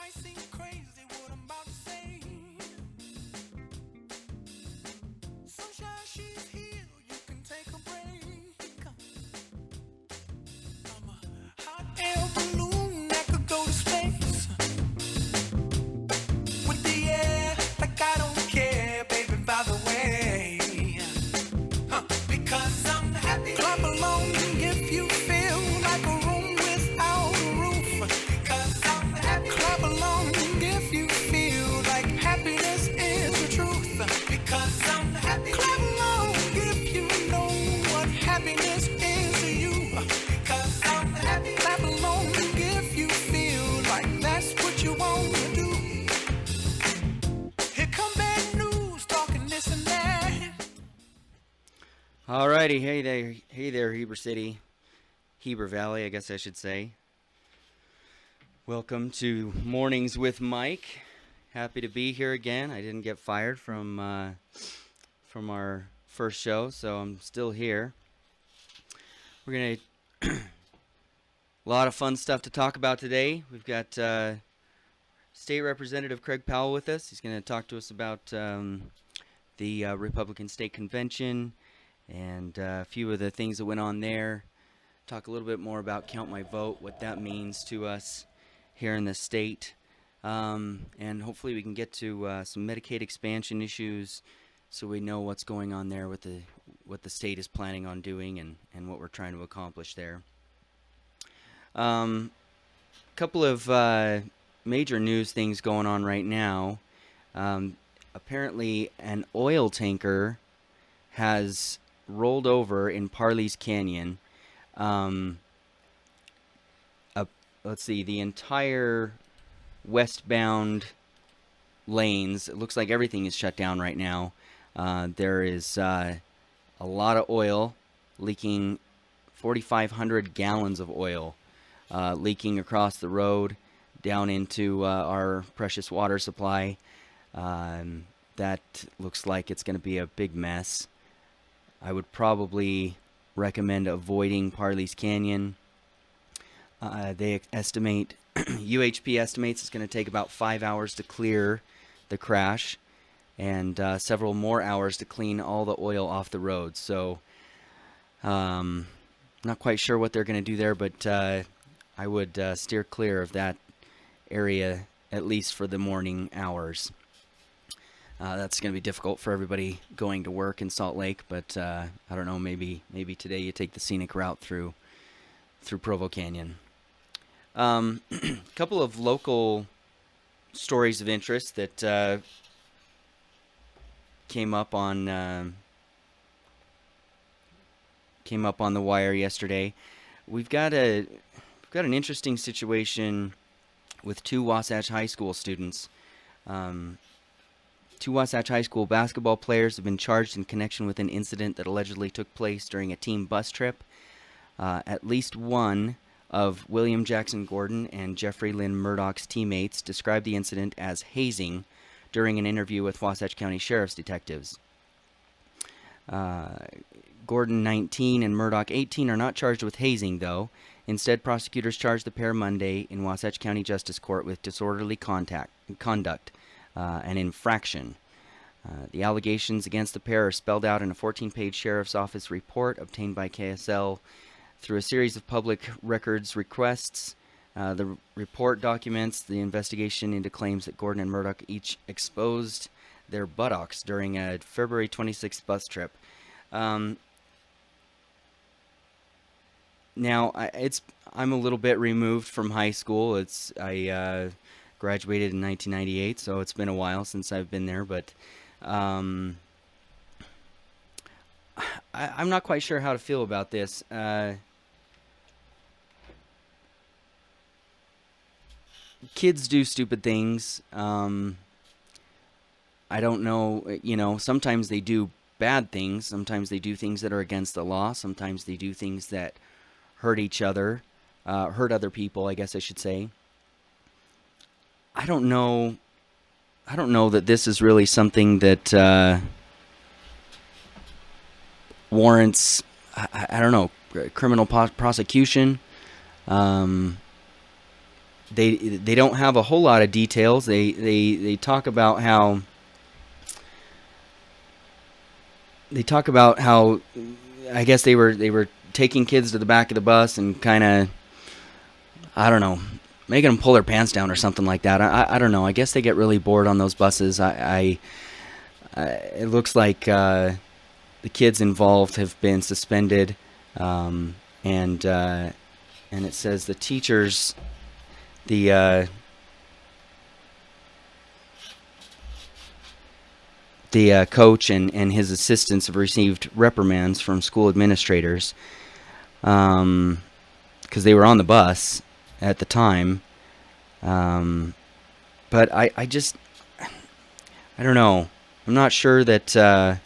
might seem crazy what I'm about to say. Sunshine, she's here, you can take a break. I'm a hot air balloon that could go to space. With the air, like I don't care, baby, by the way. Because I'm happy. Clap along if you feel like a room without a roof. Because I'm happy. Clap along if you feel like happiness is the truth. Because I'm happy. Clap along if you know what happiness is to you. Because I'm happy. Clap along if you feel like that's what you want to do. Here come bad news, talking this and that. Alrighty, hey there, Heber City, Heber Valley, I guess I should say. Welcome to Mornings with Mike. Happy to be here again. I didn't get fired from our first show, so I'm still here. We're gonna a lot of fun stuff to talk about today. We've got State Representative Kraig Powell with us. He's going to talk to us about the Republican State Convention and a few of the things that went on there. Talk a little bit more about Count My Vote, what that means to us here in the state. And hopefully we can get to some Medicaid expansion issues so we know what's going on there with what the state is planning on doing and what we're trying to accomplish there. Couple of major news things going on right now. Apparently an oil tanker has rolled over in Parley's Canyon. Let's see, the entire westbound lanes, it looks like everything is shut down right now. There is a lot of oil leaking, 4,500 gallons of oil leaking across the road down into our precious water supply. That looks like it's going to be a big mess. I would probably recommend avoiding Parley's Canyon. They estimate, UHP estimates it's going to take about 5 hours to clear the crash and several more hours to clean all the oil off the road. So, not quite sure what they're going to do there, but I would steer clear of that area, at least for the morning hours. That's going to be difficult for everybody going to work in Salt Lake, but I don't know, maybe today you take the scenic route through Provo Canyon. Couple of local stories of interest that came up on the wire yesterday. We've got an interesting situation with two Wasatch High School students. Two Wasatch High School basketball players have been charged in connection with an incident that allegedly took place during a team bus trip. At least one of William Jackson Gordon and Jeffrey Lynn Murdoch's teammates described the incident as hazing during an interview with Wasatch County Sheriff's detectives. Gordon, 19, and Murdoch, 18, are not charged with hazing, though. Instead, prosecutors charged the pair Monday in Wasatch County Justice Court with disorderly conduct, an infraction. The allegations against the pair are spelled out in a 14-page Sheriff's Office report obtained by KSL through a series of public records requests. The report documents the investigation into claims that Gordon and Murdoch each exposed their buttocks during a February 26th bus trip. Now, I'm a little bit removed from high school. I graduated in 1998, so it's been a while since I've been there, but I'm not quite sure how to feel about this. Kids do stupid things. I don't know, sometimes they do bad things. Sometimes they do things that are against the law. Sometimes they do things that hurt each other, hurt other people, I guess I should say. I don't know that this is really something that warrants, I don't know, criminal prosecution. they don't have a whole lot of details. They talk about how I guess they were taking kids to the back of the bus and kind of, I don't know, making them pull their pants down or something like that. I don't know. I guess they get really bored on those buses. It looks like the kids involved have been suspended, and it says the teachers, the coach and his assistants have received reprimands from school administrators because they were on the bus at the time. But I don't know. I'm not sure that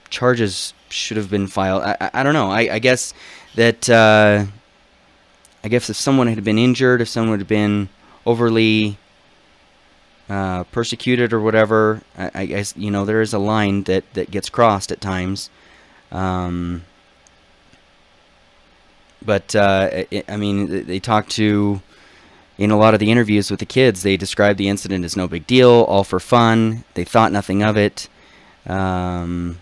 charges should have been filed. I don't know. I guess that I guess if someone had been injured, if someone had been overly persecuted or whatever, I guess, there is a line that gets crossed at times. But I mean, they talk to, in a lot of the interviews with the kids, they describe the incident as no big deal, all for fun. They thought nothing of it. One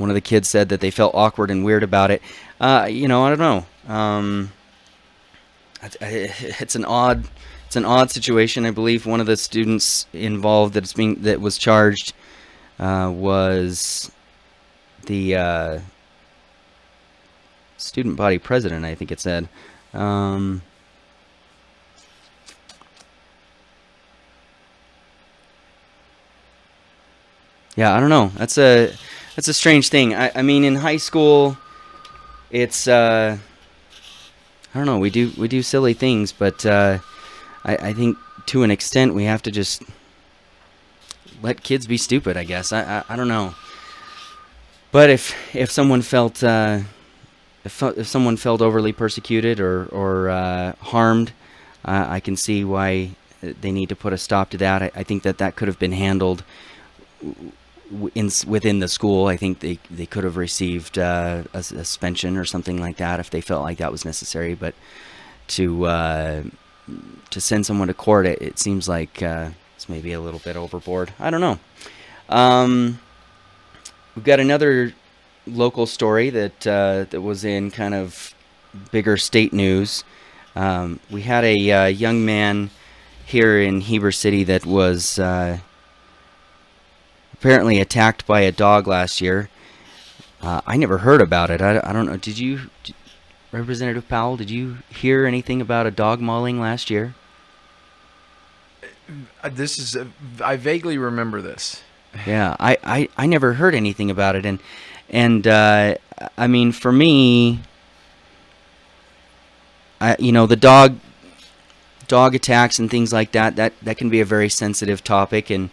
of the kids said that they felt awkward and weird about it. I don't know. It's an odd situation. I believe one of the students involved that was charged was the student body president, I think it said. Yeah, I don't know. That's a strange thing. I mean, in high school, it's I don't know. We do silly things, but I think to an extent we have to just let kids be stupid, I guess. I don't know. But if someone felt if someone felt overly persecuted or harmed, I can see why they need to put a stop to that. I think that could have been handled within the school. I think they could have received a suspension or something like that if they felt like that was necessary. But to send someone to court, it seems like it's maybe a little bit overboard. I don't know. We've got another local story that was in kind of bigger state news. We had a young man here in Heber City that was apparently attacked by a dog last year. I never heard about it. I don't know. Did you, Representative Powell, did you hear anything about a dog mauling last year? I vaguely remember this. Yeah, I never heard anything about it, and I mean, for me, the dog attacks and things like that can be a very sensitive topic, and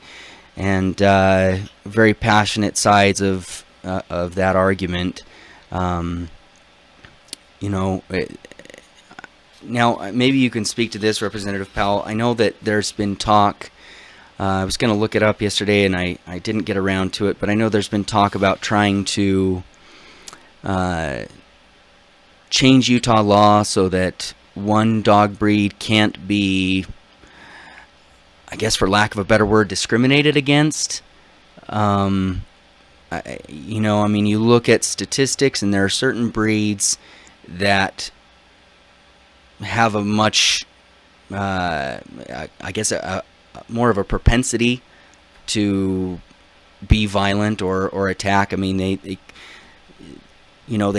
very passionate sides of that argument. Now maybe you can speak to this, Representative Powell. I know that there's been talk. I was going to look it up yesterday, and I didn't get around to it, but I know there's been talk about trying to change Utah law so that one dog breed can't be, I guess for lack of a better word, discriminated against. I mean, you look at statistics, and there are certain breeds that have a much, I guess, more of a propensity to be violent or attack. I mean, they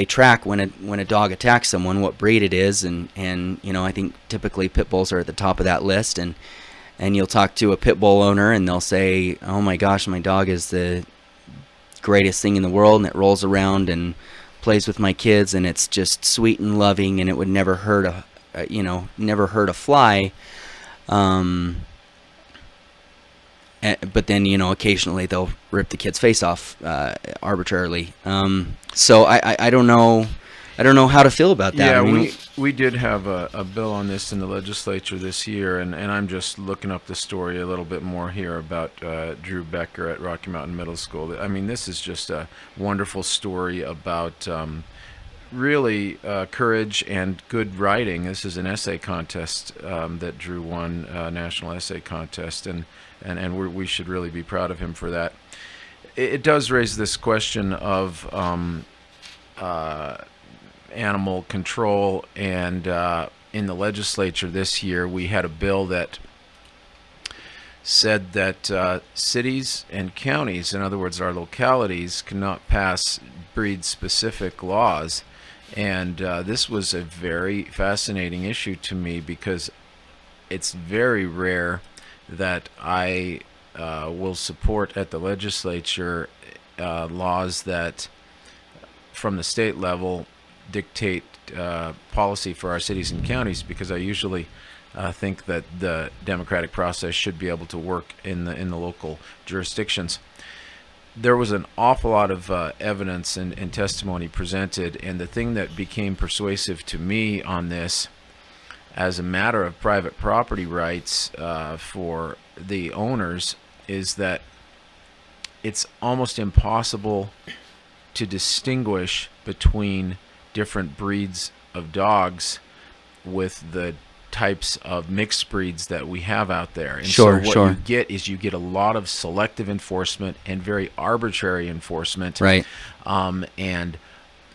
track when a dog attacks someone, what breed it is, and I think typically pit bulls are at the top of that list, and you'll talk to a pit bull owner and they'll say, "Oh my gosh, my dog is the greatest thing in the world, and it rolls around and plays with my kids, and it's just sweet and loving, and it would never hurt a fly." But then, occasionally they'll rip the kid's face off arbitrarily. So I don't know how to feel about that. Yeah, we did have a bill on this in the legislature this year, and I'm just looking up the story a little bit more here about Drew Becker at Rocky Mountain Middle School. I mean, this is just a wonderful story about really courage and good writing. This is an essay contest that Drew won, national essay contest, and we should really be proud of him for that. It does raise this question of animal control, and in the legislature this year, we had a bill that said that cities and counties, in other words, our localities, cannot pass breed-specific laws. And this was a very fascinating issue to me, because it's very rare that I will support at the legislature laws that, from the state level, dictate policy for our cities and counties, because I usually think that the democratic process should be able to work in the local jurisdictions. There was an awful lot of evidence and testimony presented, and the thing that became persuasive to me on this, as a matter of private property rights for the owners, is that it's almost impossible to distinguish between different breeds of dogs with the types of mixed breeds that we have out there. And Sure, so what sure. you get is you get a lot of selective enforcement and very arbitrary enforcement. Right. And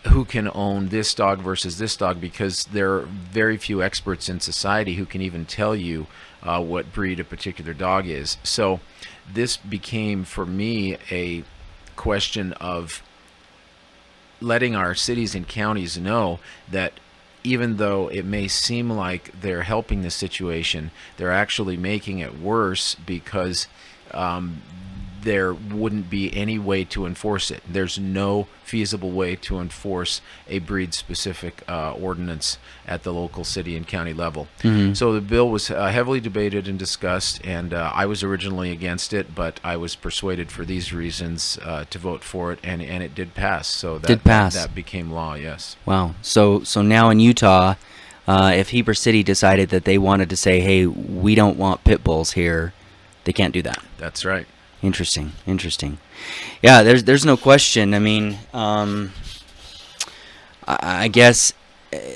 who can own this dog versus this dog, because there are very few experts in society who can even tell you what breed a particular dog is. So this became, for me, a question of letting our cities and counties know that even though it may seem like they're helping the situation, they're actually making it worse, because there wouldn't be any way to enforce it. There's no feasible way to enforce a breed-specific ordinance at the local city and county level. Mm-hmm. So the bill was heavily debated and discussed, and I was originally against it, but I was persuaded for these reasons to vote for it, and it did pass. So that became law, yes. Wow. So now in Utah, if Heber City decided that they wanted to say, hey, we don't want pit bulls here, they can't do that. That's right. Interesting. Yeah, there's no question. I mean, I guess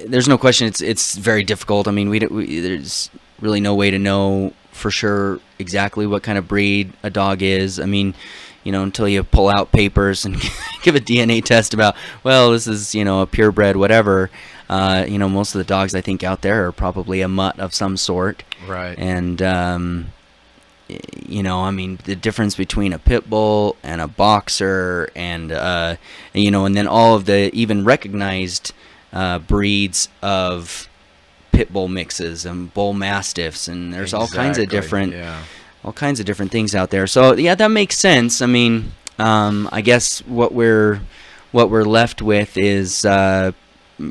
there's no question. It's very difficult. I mean, there's really no way to know for sure exactly what kind of breed a dog is. I mean, until you pull out papers and give a DNA test about, well, this is a purebred whatever. Most of the dogs I think out there are probably a mutt of some sort. Right. And I mean, the difference between a pit bull and a boxer and then all of the even recognized breeds of pit bull mixes and bull mastiffs, and there's all kinds of different things out there. So yeah, that makes sense. I mean, I guess what we're left with is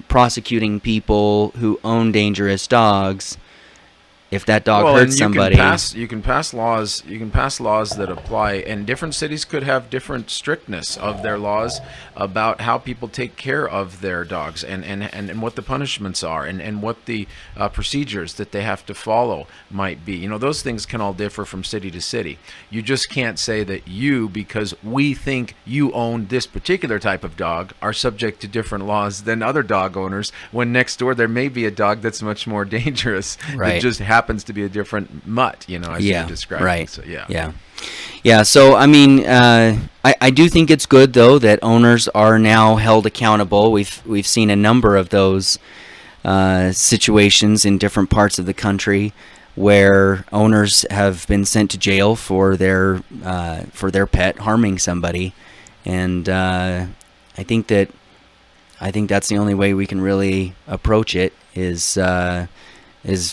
prosecuting people who own dangerous dogs if that dog hurts somebody. You can pass laws that apply, and different cities could have different strictness of their laws about how people take care of their dogs, and what the punishments are, and what the procedures that they have to follow might be. Those things can all differ from city to city. You just can't say that because we think you own this particular type of dog, are subject to different laws than other dog owners, when next door there may be a dog that's much more dangerous. Right. That just happens to be a different mutt, as you described. Right. So, yeah. So I mean, I do think it's good though that owners are now held accountable. We've seen a number of those situations in different parts of the country where owners have been sent to jail for their pet harming somebody, and I think that's the only way we can really approach it is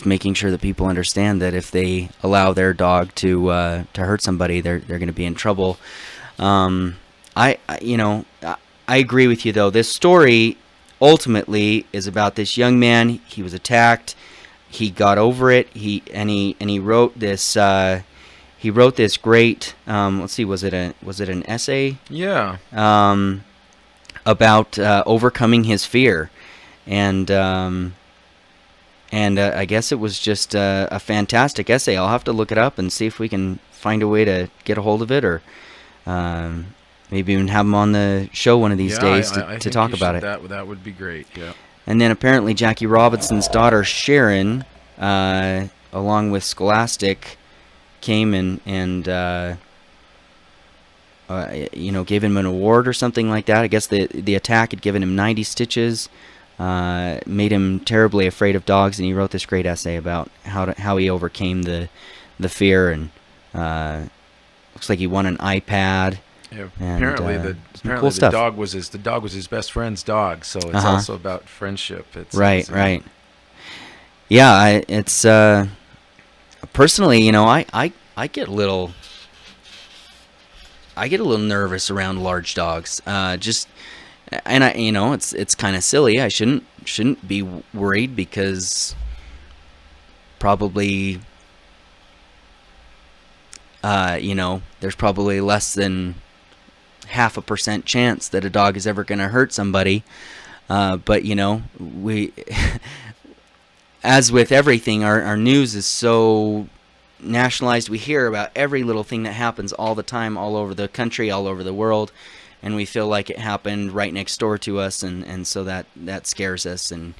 making sure that people understand that if they allow their dog to hurt somebody, they're going to be in trouble. I agree with you though. This story ultimately is about this young man. He was attacked. He got over it. He wrote this. He wrote this great. Let's see. Was it an essay? Yeah. About overcoming his fear, and I guess it was just a fantastic essay. I'll have to look it up and see if we can find a way to get a hold of it, or maybe even have him on the show one of these days I to think talk you about should. it. That would be great. Yeah. And then apparently Jackie Robinson's daughter Sharon, along with Scholastic, came and gave him an award or something like that. I guess the attack had given him 90 stitches, made him terribly afraid of dogs, and he wrote this great essay about how he overcame the fear, and looks like he won an iPad. Yeah, And, apparently cool the stuff. dog was his best friend's dog, so it's also about friendship. Right. Yeah, it's personally, I get a little nervous around large dogs. And it's kind of silly. I shouldn't be worried because probably there's probably less than 0.5% chance that a dog is ever going to hurt somebody. But we, as with everything, our news is so nationalized. We hear about every little thing that happens all the time, all over the country, all over the world, and we feel like it happened right next door to us, and so that scares us. And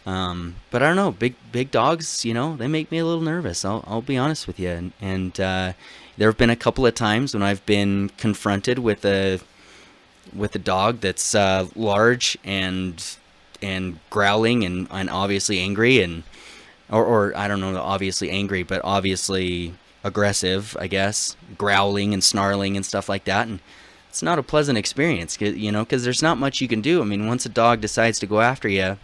but I don't know, big dogs, they make me a little nervous. I'll be honest with you. And there have been a couple of times when I've been confronted with a dog that's large and growling and obviously angry, and or I don't know, obviously angry, but obviously aggressive, I guess, growling and snarling and stuff like that. And it's not a pleasant experience, because there's not much you can do. I mean, once a dog decides to go after you, a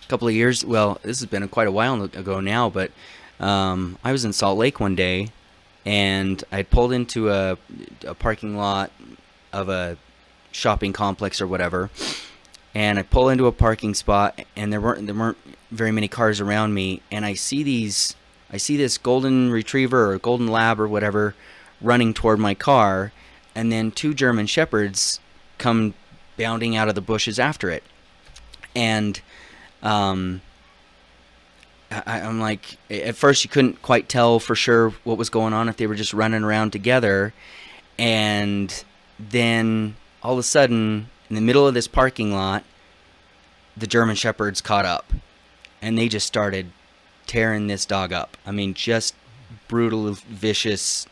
couple of years, well, this has been quite a while ago now, but I was in Salt Lake one day, and I pulled into a parking lot of a shopping complex or whatever, and I pull into a parking spot, and there weren't very many cars around me, and I see this golden retriever or golden lab or whatever running toward my car, and then 2 German shepherds come bounding out of the bushes after it. And I'm like, at first you couldn't quite tell for sure what was going on, if they were just running around together. And then all of a sudden, in the middle of this parking lot, the German shepherds caught up, and they just started tearing this dog up. I mean, just brutal, vicious.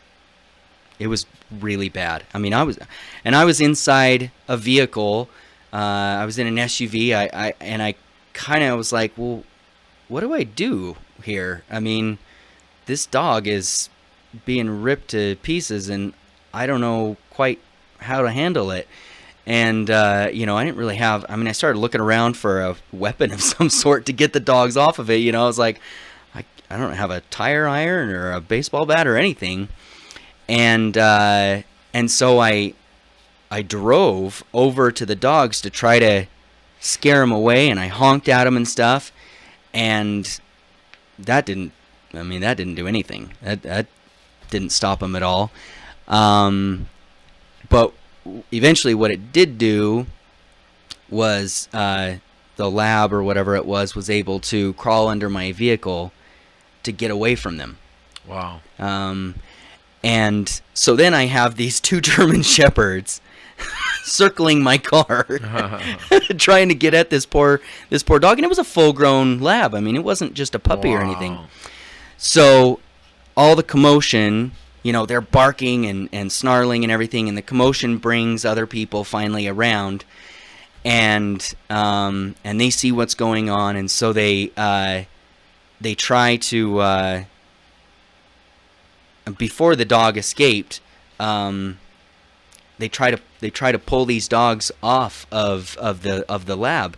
It was really bad. I mean, I was inside a vehicle. I was in an SUV. I kind of was like, well, what do I do here? I mean, this dog is being ripped to pieces, and I don't know quite how to handle it. And, I didn't really have, I started looking around for a weapon of some sort to get the dogs off of it. I was like, I don't have a tire iron or a baseball bat or anything. And so I drove over to the dogs to try to scare them away, and I honked at them and stuff. And that didn't do anything. That didn't stop them at all. But eventually what it did do was the lab or whatever it was able to crawl under my vehicle to get away from them. Wow. And so then I have these 2 German shepherds circling my car, trying to get at this poor dog. And it was a full-grown lab. I mean, it wasn't just a puppy or anything. So all the commotion, they're barking and snarling and everything, and the commotion brings other people finally around, and they see what's going on, and so they try to before the dog escaped, they try to pull these dogs off of the lab,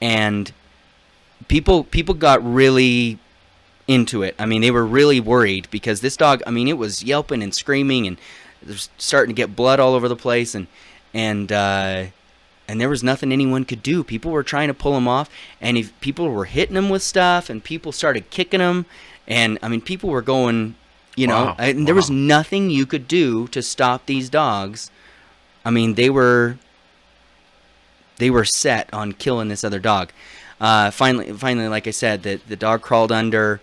and people got really into it. I mean, they were really worried because this dog, it was yelping and screaming, and there's starting to get blood all over the place, and there was nothing anyone could do. People were trying to pull him off, and people were hitting him with stuff, and people started kicking him, and people were going, and there was nothing you could do to stop these dogs. They were set on killing this other dog. Finally, like I said, the dog crawled under.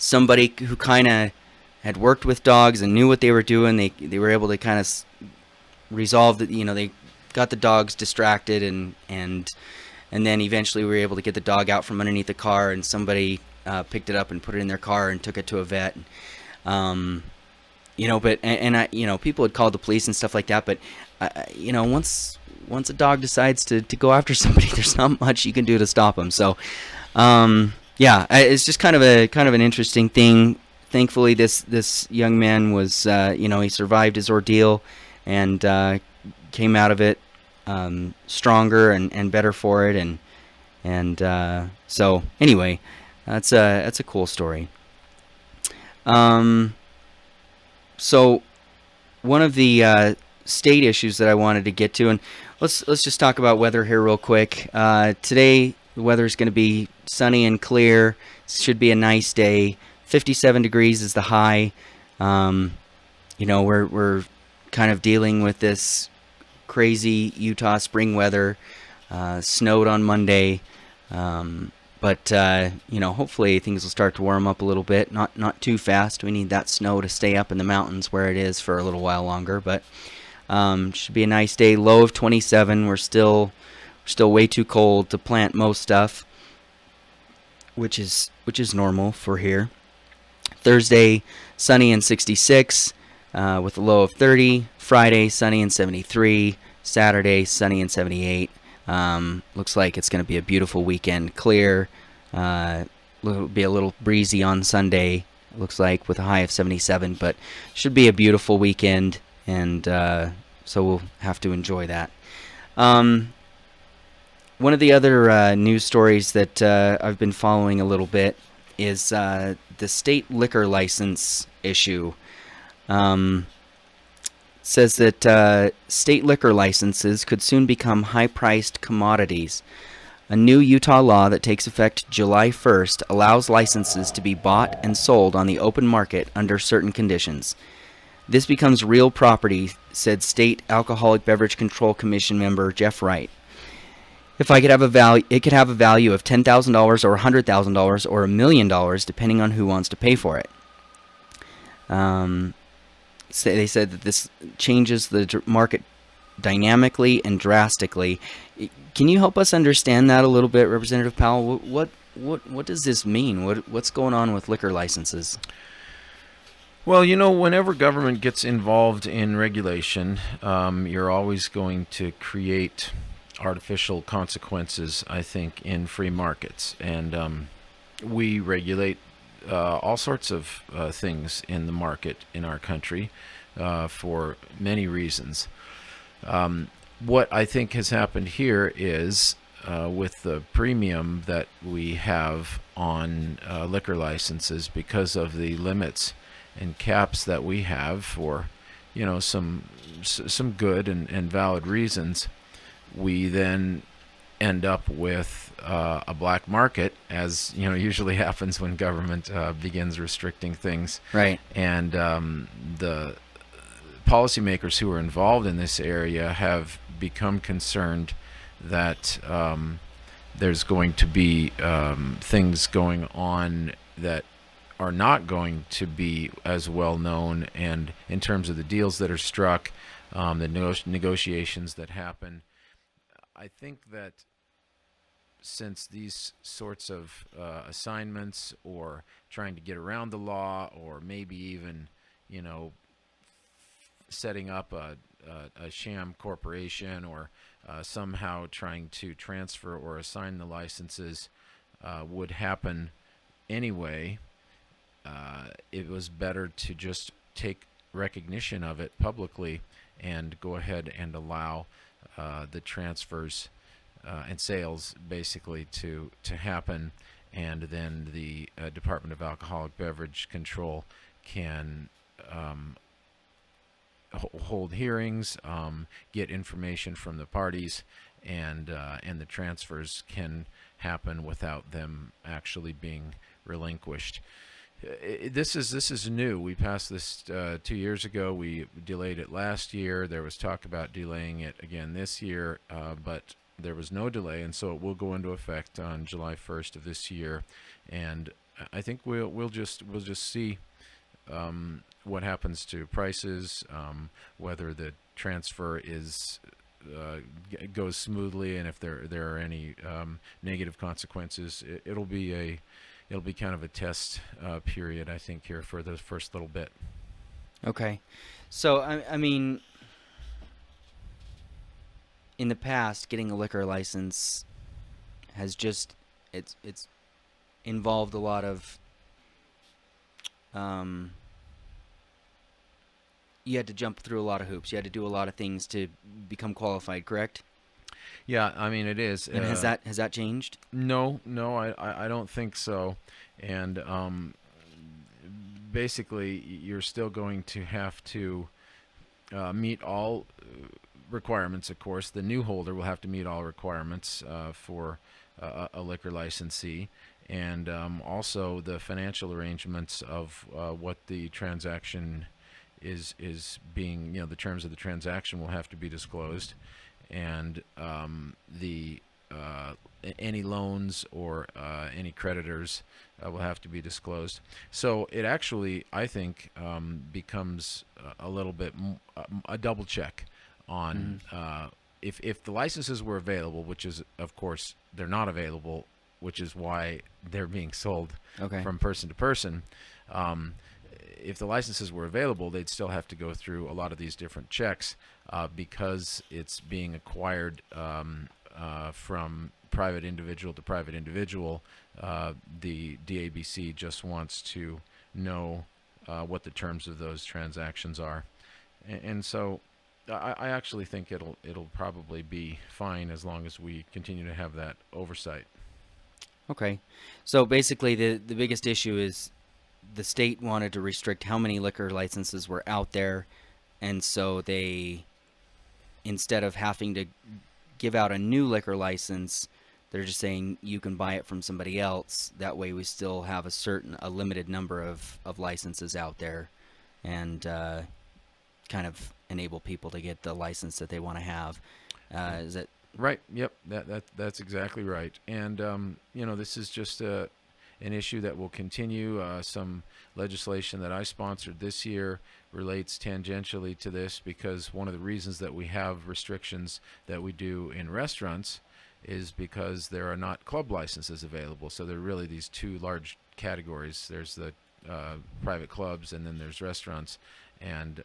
Somebody who kind of had worked with dogs and knew what they were doing, they were able to kind of resolved it. You know, they got the dogs distracted, and then eventually we were able to get the dog out from underneath the car, and somebody picked it up and put it in their car and took it to a vet. You know, but and I, you know, people had called the police and stuff like that, but you know, once a dog decides to go after somebody, there's not much you can do to stop them. So yeah, it's just kind of an interesting thing. Thankfully, this young man was, you know, he survived his ordeal and came out of it stronger and better for it. And so anyway, that's a cool story. So one of the state issues that I wanted to get to, and let's just talk about weather here real quick. Today the weather is going to be sunny and clear. Should be a nice day. 57 degrees is the high. You know, we're kind of dealing with this crazy Utah spring weather. Snowed on Monday. But you know, hopefully things will start to warm up a little bit. Not too fast. We need that snow to stay up in the mountains where it is for a little while longer. But should be a nice day. Low of 27. We're still way too cold to plant most stuff, which is normal for here. Thursday, sunny and 66 with a low of 30. Friday, sunny and 73. Saturday, sunny and 78. Looks like it's going to be a beautiful weekend. Clear. It'll be a little breezy on Sunday, looks like, with a high of 77. But should be a beautiful weekend, and so we'll have to enjoy that. One of the other news stories that I've been following a little bit is the state liquor license issue. Says that state liquor licenses could soon become high-priced commodities. A new Utah law that takes effect July 1st allows licenses to be bought and sold on the open market under certain conditions. This becomes real property, said State Alcoholic Beverage Control Commission member Jeff Wright. If I could have a value, it could have a value of $10,000 or $100,000 or $1 million, depending on who wants to pay for it. They said that this changes the market dynamically and drastically. Can you help us understand that a little bit, Representative Powell? What does this mean? What's going on with liquor licenses? Well, you know, whenever government gets involved in regulation, you're always going to create artificial consequences, I think, in free markets. And we regulate all sorts of things in the market in our country for many reasons. What I think has happened here is with the premium that we have on liquor licenses, because of the limits and caps that we have for, you know, some good and valid reasons, we then end up with a black market, as you know usually happens when government begins restricting things. Right. And the policymakers who are involved in this area have become concerned that there's going to be things going on that are not going to be as well known, and in terms of the deals that are struck, the negotiations that happen. I think that since these sorts of assignments, or trying to get around the law, or maybe even, you know, setting up a sham corporation, or somehow trying to transfer or assign the licenses would happen anyway, it was better to just take recognition of it publicly and go ahead and allow the transfers and sales basically to happen, and then the Department of Alcoholic Beverage Control can hold hearings, get information from the parties, and the transfers can happen without them actually being relinquished. This is new. We passed this 2 years ago. We delayed it last year. There was talk about delaying it again this year, but there was no delay, and so it will go into effect on July 1st of this year. And I think we'll just see what happens to prices, whether the transfer goes smoothly, and if there are any negative consequences. It'll be kind of a test period, I think, here for the first little bit. Okay. So, I mean, in the past, getting a liquor license has just, it's involved a lot of, you had to jump through a lot of hoops. You had to do a lot of things to become qualified, correct? Yeah, I mean, it is. And has that changed? No, I don't think so. And basically, you're still going to have to meet all requirements, of course. The new holder will have to meet all requirements for a liquor licensee. And also the financial arrangements of what the transaction is being, the terms of the transaction will have to be disclosed. And any loans or any creditors will have to be disclosed. So it actually, I think, becomes a little bit a double check on if the licenses were available, which is, of course, they're not available, which is why they're being sold from person to person. If the licenses were available, they'd still have to go through a lot of these different checks because it's being acquired from private individual to private individual. The DABC just wants to know what the terms of those transactions are, and so I actually think it'll probably be fine as long as we continue to have that oversight. Okay, so basically the biggest issue is the state wanted to restrict how many liquor licenses were out there, and so they, instead of having to give out a new liquor license, they're just saying you can buy it from somebody else. That way we still have a limited number of licenses out there, and kind of enable people to get the license that they want to have. Is that right? Yep, that's exactly right. And this is just an issue that will continue. Some legislation that I sponsored this year relates tangentially to this, because one of the reasons that we have restrictions that we do in restaurants is because there are not club licenses available. So there are really these two large categories. There's the private clubs, and then there's restaurants. And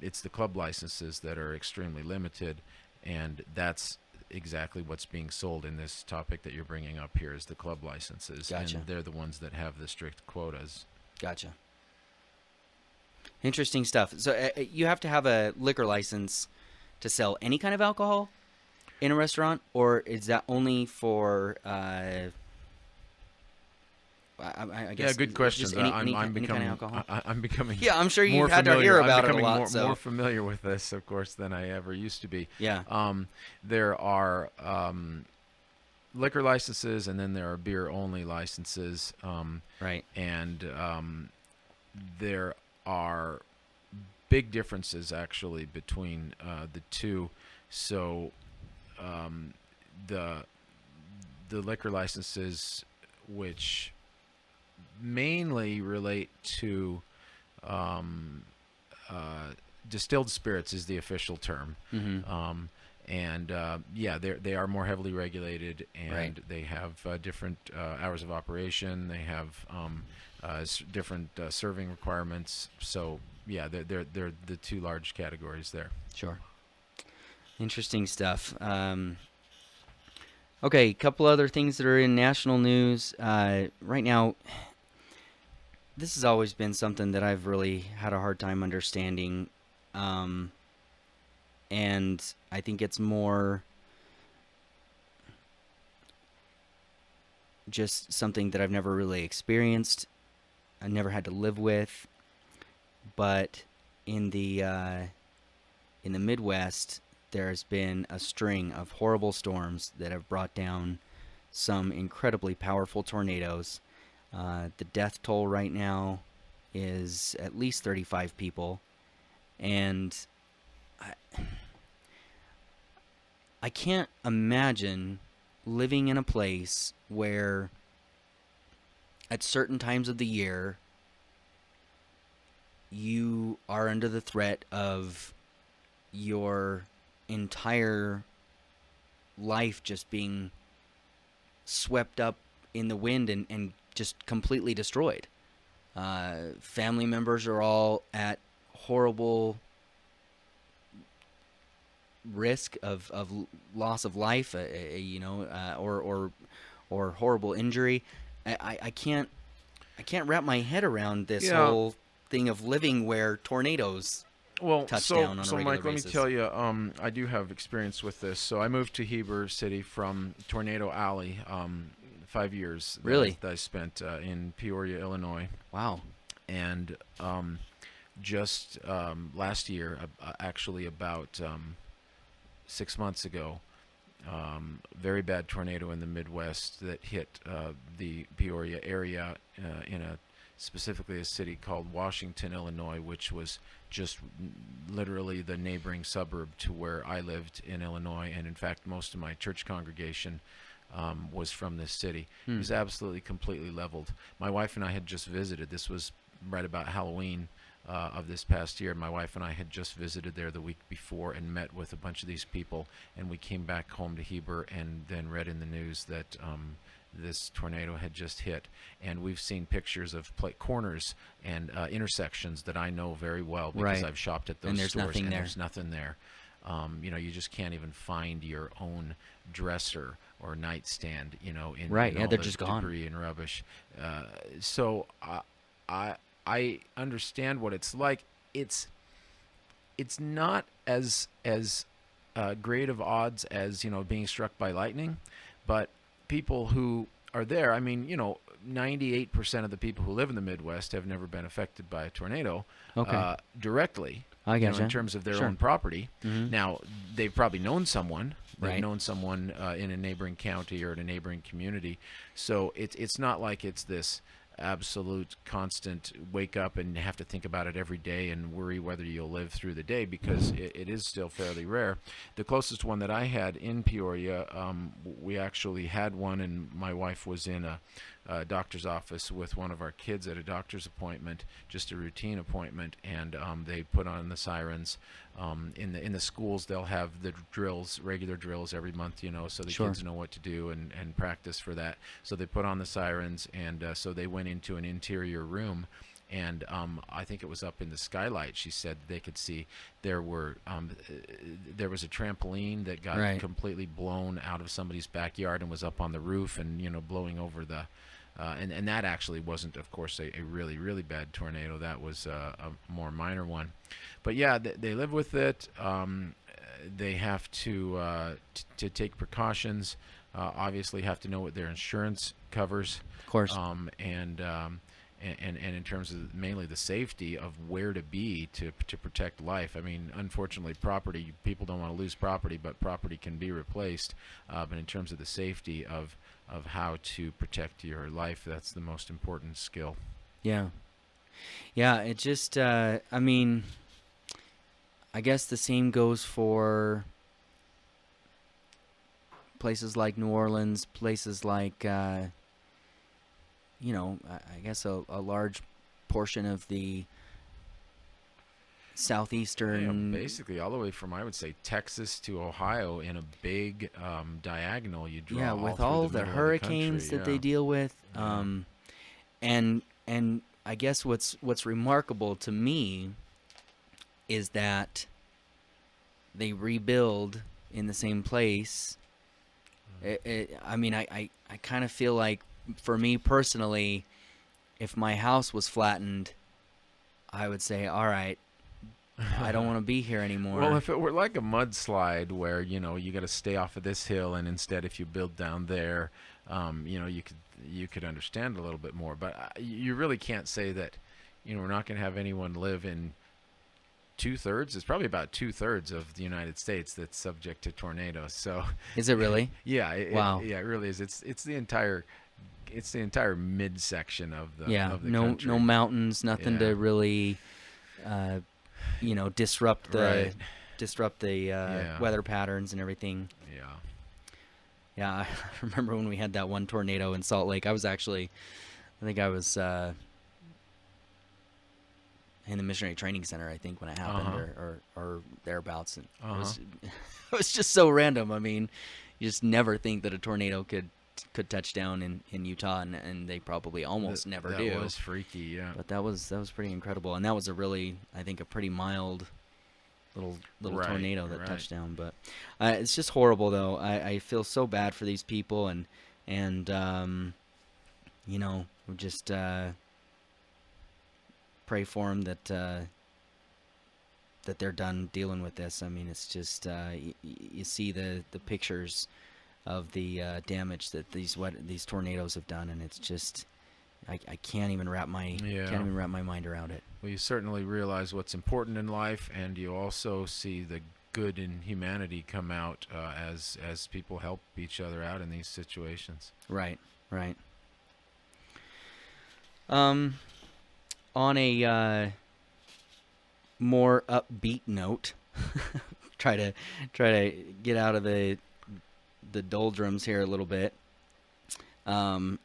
it's the club licenses that are extremely limited, and that's exactly what's being sold in this topic that you're bringing up here, is the club licenses. Gotcha. And they're the ones that have the strict quotas. Gotcha. Interesting stuff. So you have to have a liquor license to sell any kind of alcohol in a restaurant, or is that only for I guess, good question. Any kind of alcohol? I'm becoming yeah, I'm sure you've had to hear about it a lot. More familiar with this, of course, than I ever used to be. Yeah. There are liquor licenses, and then there are beer-only licenses. Right. And there are big differences, actually, between the two. So the liquor licenses, which mainly relate to distilled spirits, is the official term. Mm-hmm. They are more heavily regulated, and right. They have different hours of operation. They have different serving requirements. So yeah, they're the two large categories there. Sure. Interesting stuff. Okay, a couple other things that are in national news right now. This has always been something that I've really had a hard time understanding, and I think it's more just something that I've never really experienced. I never had to live with, but in the Midwest, there's been a string of horrible storms that have brought down some incredibly powerful tornadoes. The death toll right now is at least 35 people, and I can't imagine living in a place where at certain times of the year you are under the threat of your entire life just being swept up in the wind and just completely destroyed. Family members are all at horrible risk of loss of life, or horrible injury. I can't wrap my head around this whole thing of living where tornadoes touch down on a regular Mike, basis. let me tell you, I do have experience with this. So I moved to Heber City from Tornado Alley. 5 years Really? that I spent in Peoria, Illinois. Wow. And just last year, actually about 6 months ago, very bad tornado in the Midwest that hit the Peoria area specifically a city called Washington, Illinois, which was just literally the neighboring suburb to where I lived in Illinois. And in fact, most of my church congregation was from this city. It was absolutely completely leveled. My wife and I had just visited. This was right about Halloween of this past year. My wife and I had just visited there the week before and met with a bunch of these people, and we came back home to Heber and then read in the news that this tornado had just hit. And we've seen pictures of corners and intersections that I know very well because I've shopped at those and there's stores, nothing and there. there's nothing there. You just can't even find your own dresser or nightstand, in all they're the just gone. debris and rubbish. So I understand what it's like. It's not as great of odds as being struck by lightning, but people who are there, 98% of the people who live in the Midwest have never been affected by a tornado directly. I gotcha. In terms of their Sure. own property. Mhm. Now, they've probably known someone. They've Right. known someone in a neighboring county or in a neighboring community. So it's not like it's this absolute constant wake up and have to think about it every day and worry whether you'll live through the day, because it is still fairly rare. The closest one that I had in Peoria, we actually had one, and my wife was in a doctor's office with one of our kids at a doctor's appointment, just a routine appointment, and they put on the sirens. In the schools, they'll have the drills, regular drills every month, so the Sure. kids know what to do and practice for that. So they put on the sirens, and so they went into an interior room, and I think it was up in the skylight. She said they could see there was a trampoline that got Right. completely blown out of somebody's backyard and was up on the roof and blowing over the. And that actually wasn't, of course, a really, really bad tornado. That was a more minor one. But yeah, they live with it. They have to take precautions. Obviously, have to know what their insurance covers. Of course. And in terms of mainly the safety of where to be to protect life. Unfortunately, people don't want to lose property, but property can be replaced. But in terms of the safety of how to protect your life, that's the most important skill. Yeah. It just, I guess the same goes for places like New Orleans, places like, I guess a large portion of the southeastern. Basically all the way from, I would say, Texas to Ohio in a big diagonal. You draw with through all the the middle of hurricanes country, that they deal with. And I guess what's remarkable to me is that they rebuild in the same place. I kind of feel like, for me personally, if my house was flattened, I would say, all right, I don't want to be here anymore. Well, if it were like a mudslide where, you got to stay off of this hill, and instead if you build down there, you could understand a little bit more. But you really can't say that, we're not going to have anyone live in 2/3. It's probably about 2/3 of the United States that's subject to tornadoes. So is it really? Yeah. Wow. It really is. It's the entire midsection of the of the no country. no mountains, nothing Yeah. to really disrupt the Yeah. weather patterns and everything. Yeah. I remember when we had that one tornado in Salt Lake. I think I was in the missionary training center, I think, when it happened, or thereabouts. And it was just so random. I mean, you just never think that a tornado could touch down in Utah, and they probably almost never do. That was freaky, yeah. But that was pretty incredible, and that was I think a pretty mild little tornado that touched down. But it's just horrible, though. I feel so bad for these people, and you know, we just pray for them that they're done dealing with this. I mean, it's just you see the pictures of the damage that these tornadoes have done, and it's just I can't even wrap my mind around it. Well, you certainly realize what's important in life, and you also see the good in humanity come out as people help each other out in these situations. Right. On a more upbeat note, try to get out of the doldrums here a little bit, and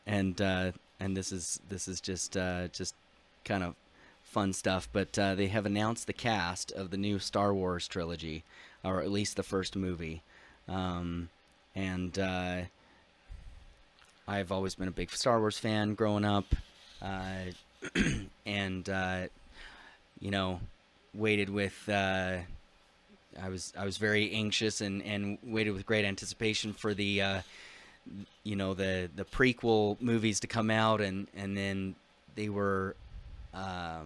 this is just kind of fun stuff. But they have announced the cast of the new Star Wars trilogy, or at least the first movie, and I've always been a big Star Wars fan growing up, and you know, waited with. I was very anxious and waited with great anticipation for the the prequel movies to come out, and then they were a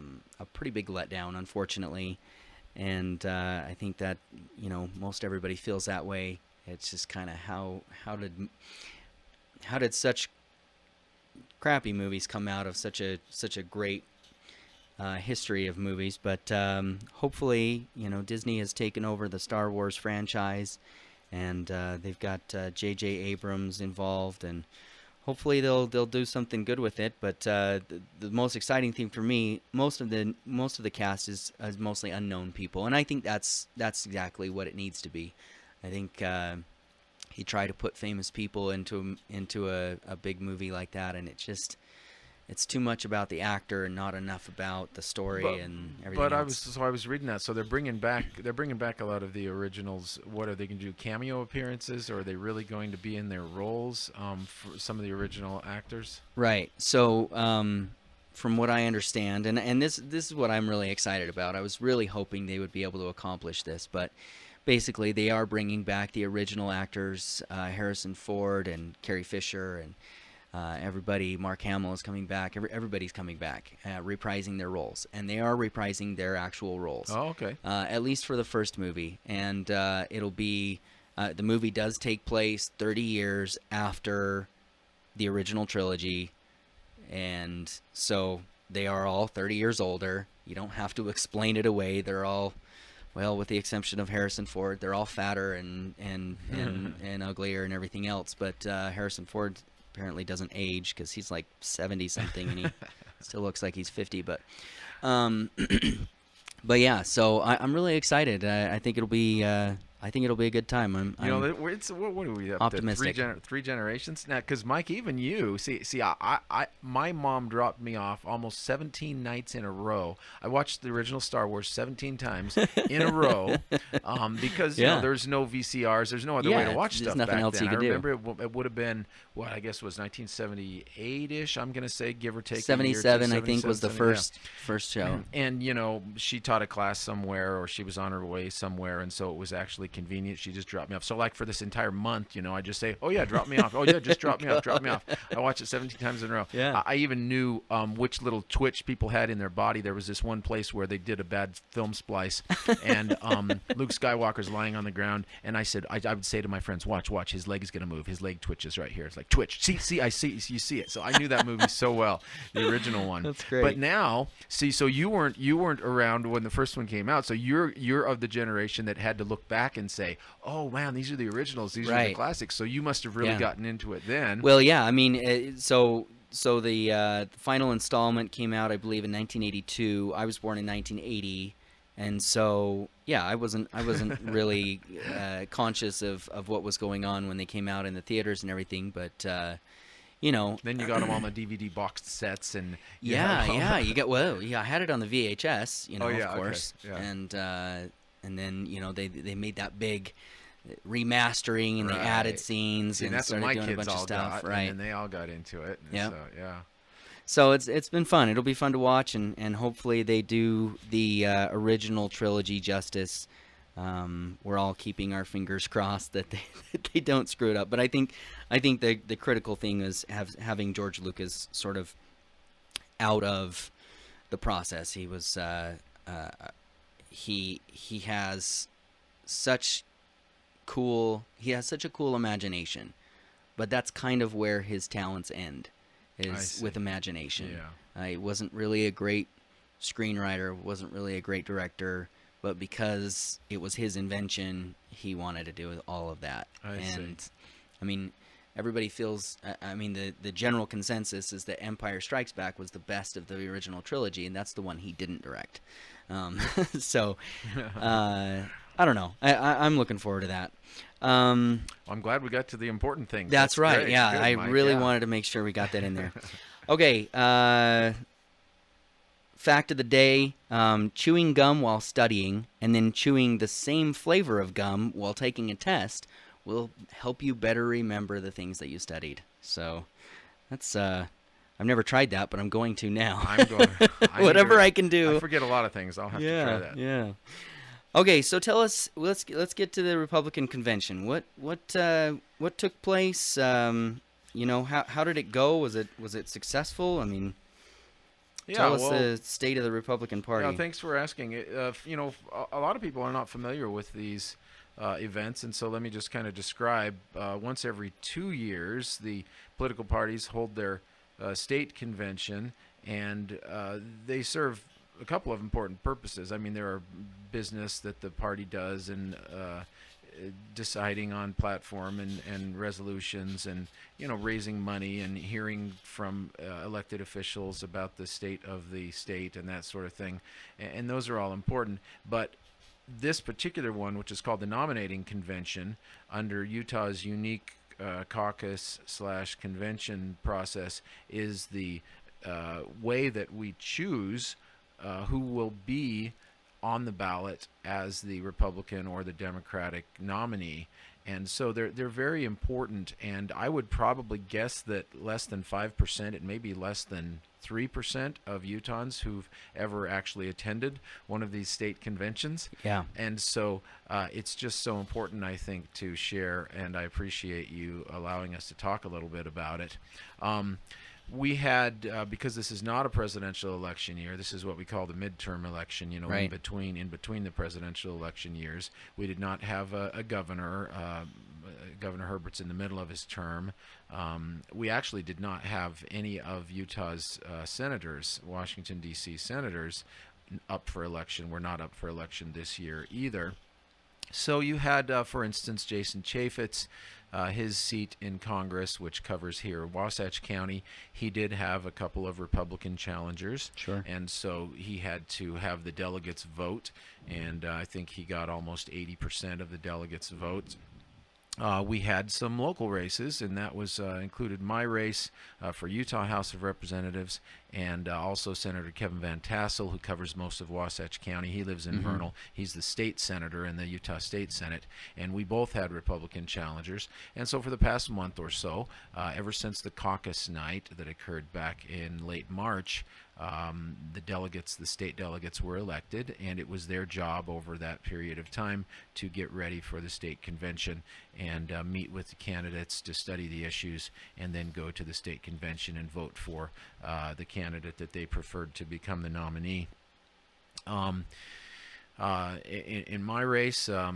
pretty big letdown, unfortunately. And I think that, you know, most everybody feels that way. It's just kind of how did such crappy movies come out of such a great history of movies? But hopefully, you know, Disney has taken over the Star Wars franchise, and they've got J.J. Abrams involved, and hopefully they'll do something good with it. But the most exciting thing for me, most of the cast is mostly unknown people, and I think that's exactly what it needs to be. I think you try to put famous people into a big movie like that, and it's too much about the actor and not enough about the story and everything. But else. I was reading that. So they're bringing back a lot of the originals. What are they going to do? Cameo appearances, or are they really going to be in their roles for some of the original actors? Right. So from what I understand, and this is what I'm really excited about. I was really hoping they would be able to accomplish this, but basically they are bringing back the original actors, Harrison Ford and Carrie Fisher, and everybody. Mark Hamill is coming back. Everybody's coming back, reprising their roles, and they are reprising their actual roles. Oh, okay. At least for the first movie, and it'll be the movie does take place 30 years after the original trilogy, and so they are all 30 years older. You don't have to explain it away. They're all, well, with the exception of Harrison Ford, they're all fatter and uglier and everything else. But Harrison Ford apparently doesn't age because he's like 70 something and he still looks like he's 50. But yeah, so I'm really excited. I think it'll be a good time. I'm what are we up optimistic. To? Three generations now, because Mike, even you see, my mom dropped me off almost 17 nights in a row. I watched the original Star Wars 17 times in a row, because you know, there's no VCRs, there's no other way to watch stuff. There's nothing else then. you could I remember it would have been what I guess was 1978ish. I'm gonna say, give or take. 77, I think, was the first show. And you know, she taught a class somewhere, or she was on her way somewhere, and so it was actually convenient. She just dropped me off. So like for this entire month, you know, I just say, oh yeah, drop me off. Oh yeah, just drop me off. I watched it 17 times in a row. Yeah. I even knew which little twitch people had in their body. There was this one place where they did a bad film splice, and Luke Skywalker's lying on the ground, and I would say to my friends, watch, his leg is gonna move. His leg twitches right here. It's like twitch. See, I see, you see it. So I knew that movie so well, the original one. That's great. But now, see, so you weren't around when the first one came out. So you're of the generation that had to look back and say, oh man, these are the originals, these are the classics. So you must have really gotten into it then. Well, yeah, I mean, so the final installment came out, I believe, in 1982. I was born in 1980, and so yeah, I wasn't really conscious of what was going on when they came out in the theaters and everything. But Then you got them on the DVD boxed sets, and yeah, you got I had it on the VHS, Oh, yeah, of okay, course, yeah. and then they made that big remastering and they added scenes See, and that's what started my doing a kids bunch of all stuff, got, right? and then they all got into it. And Yeah. So, yeah. So it's been fun. It'll be fun to watch, and hopefully they do the original trilogy justice. We're all keeping our fingers crossed that they don't screw it up. But I think the critical thing is having George Lucas sort of out of the process. He was he has such a cool imagination, but that's kind of where his talents end, is with imagination. Yeah. He wasn't really a great screenwriter, wasn't really a great director, but because it was his invention, he wanted to do all of that. I see. I mean, everybody feels, the general consensus is that Empire Strikes Back was the best of the original trilogy, and that's the one he didn't direct. So, I don't know. I'm looking forward to that. I'm glad we got to the important things. That's right. Great. Yeah, Good, I Mike. really Yeah. wanted to make sure we got that in there. Okay. Fact of the day, chewing gum while studying and then chewing the same flavor of gum while taking a test will help you better remember the things that you studied. So that's, I've never tried that, but I'm going to now. I'm going. Whatever I can do. I forget a lot of things. I'll have to try that. Yeah. Okay, so tell us. Let's get to the Republican convention. What took place? How did it go? Was it successful? I mean, tell us the state of the Republican Party. Yeah, thanks for asking. A lot of people are not familiar with these events, and so let me just kind of describe. Once every 2 years, the political parties hold their state convention, and they serve a couple of important purposes. I mean, there are business that the party does, and deciding on platform and resolutions, and raising money and hearing from elected officials about the state of the state and that sort of thing, and those are all important. But this particular one, which is called the nominating convention, under Utah's unique caucus/convention process, is the way that we choose who will be on the ballot as the Republican or the Democratic nominee. And so they're very important, and I would probably guess that less than 5%, it may be less than 3% of Utahns who've ever actually attended one of these state conventions. Yeah. And so it's just so important, I think, to share, and I appreciate you allowing us to talk a little bit about it. We had, because this is not a presidential election year, this is what we call the midterm election, Right. in between the presidential election years. We did not have a governor. Governor Herbert's in the middle of his term. We actually did not have any of Utah's senators, Washington, D.C. senators, up for election. We're not up for election this year either. So you had, for instance, Jason Chaffetz, his seat in Congress, which covers here Wasatch County. He did have a couple of Republican challengers. Sure. And so he had to have the delegates vote, and I think he got almost 80% of the delegates' votes. We had some local races, and that was included my race for Utah House of Representatives, and also Senator Kevin Van Tassel, who covers most of Wasatch County. He lives in Vernal. He's the state senator in the Utah State Senate, and we both had Republican challengers. And so for the past month or so, ever since the caucus night that occurred back in late March, the state delegates were elected, and it was their job over that period of time to get ready for the state convention and meet with the candidates to study the issues, and then go to the state convention and vote for the candidate that they preferred to become the nominee. In my race, I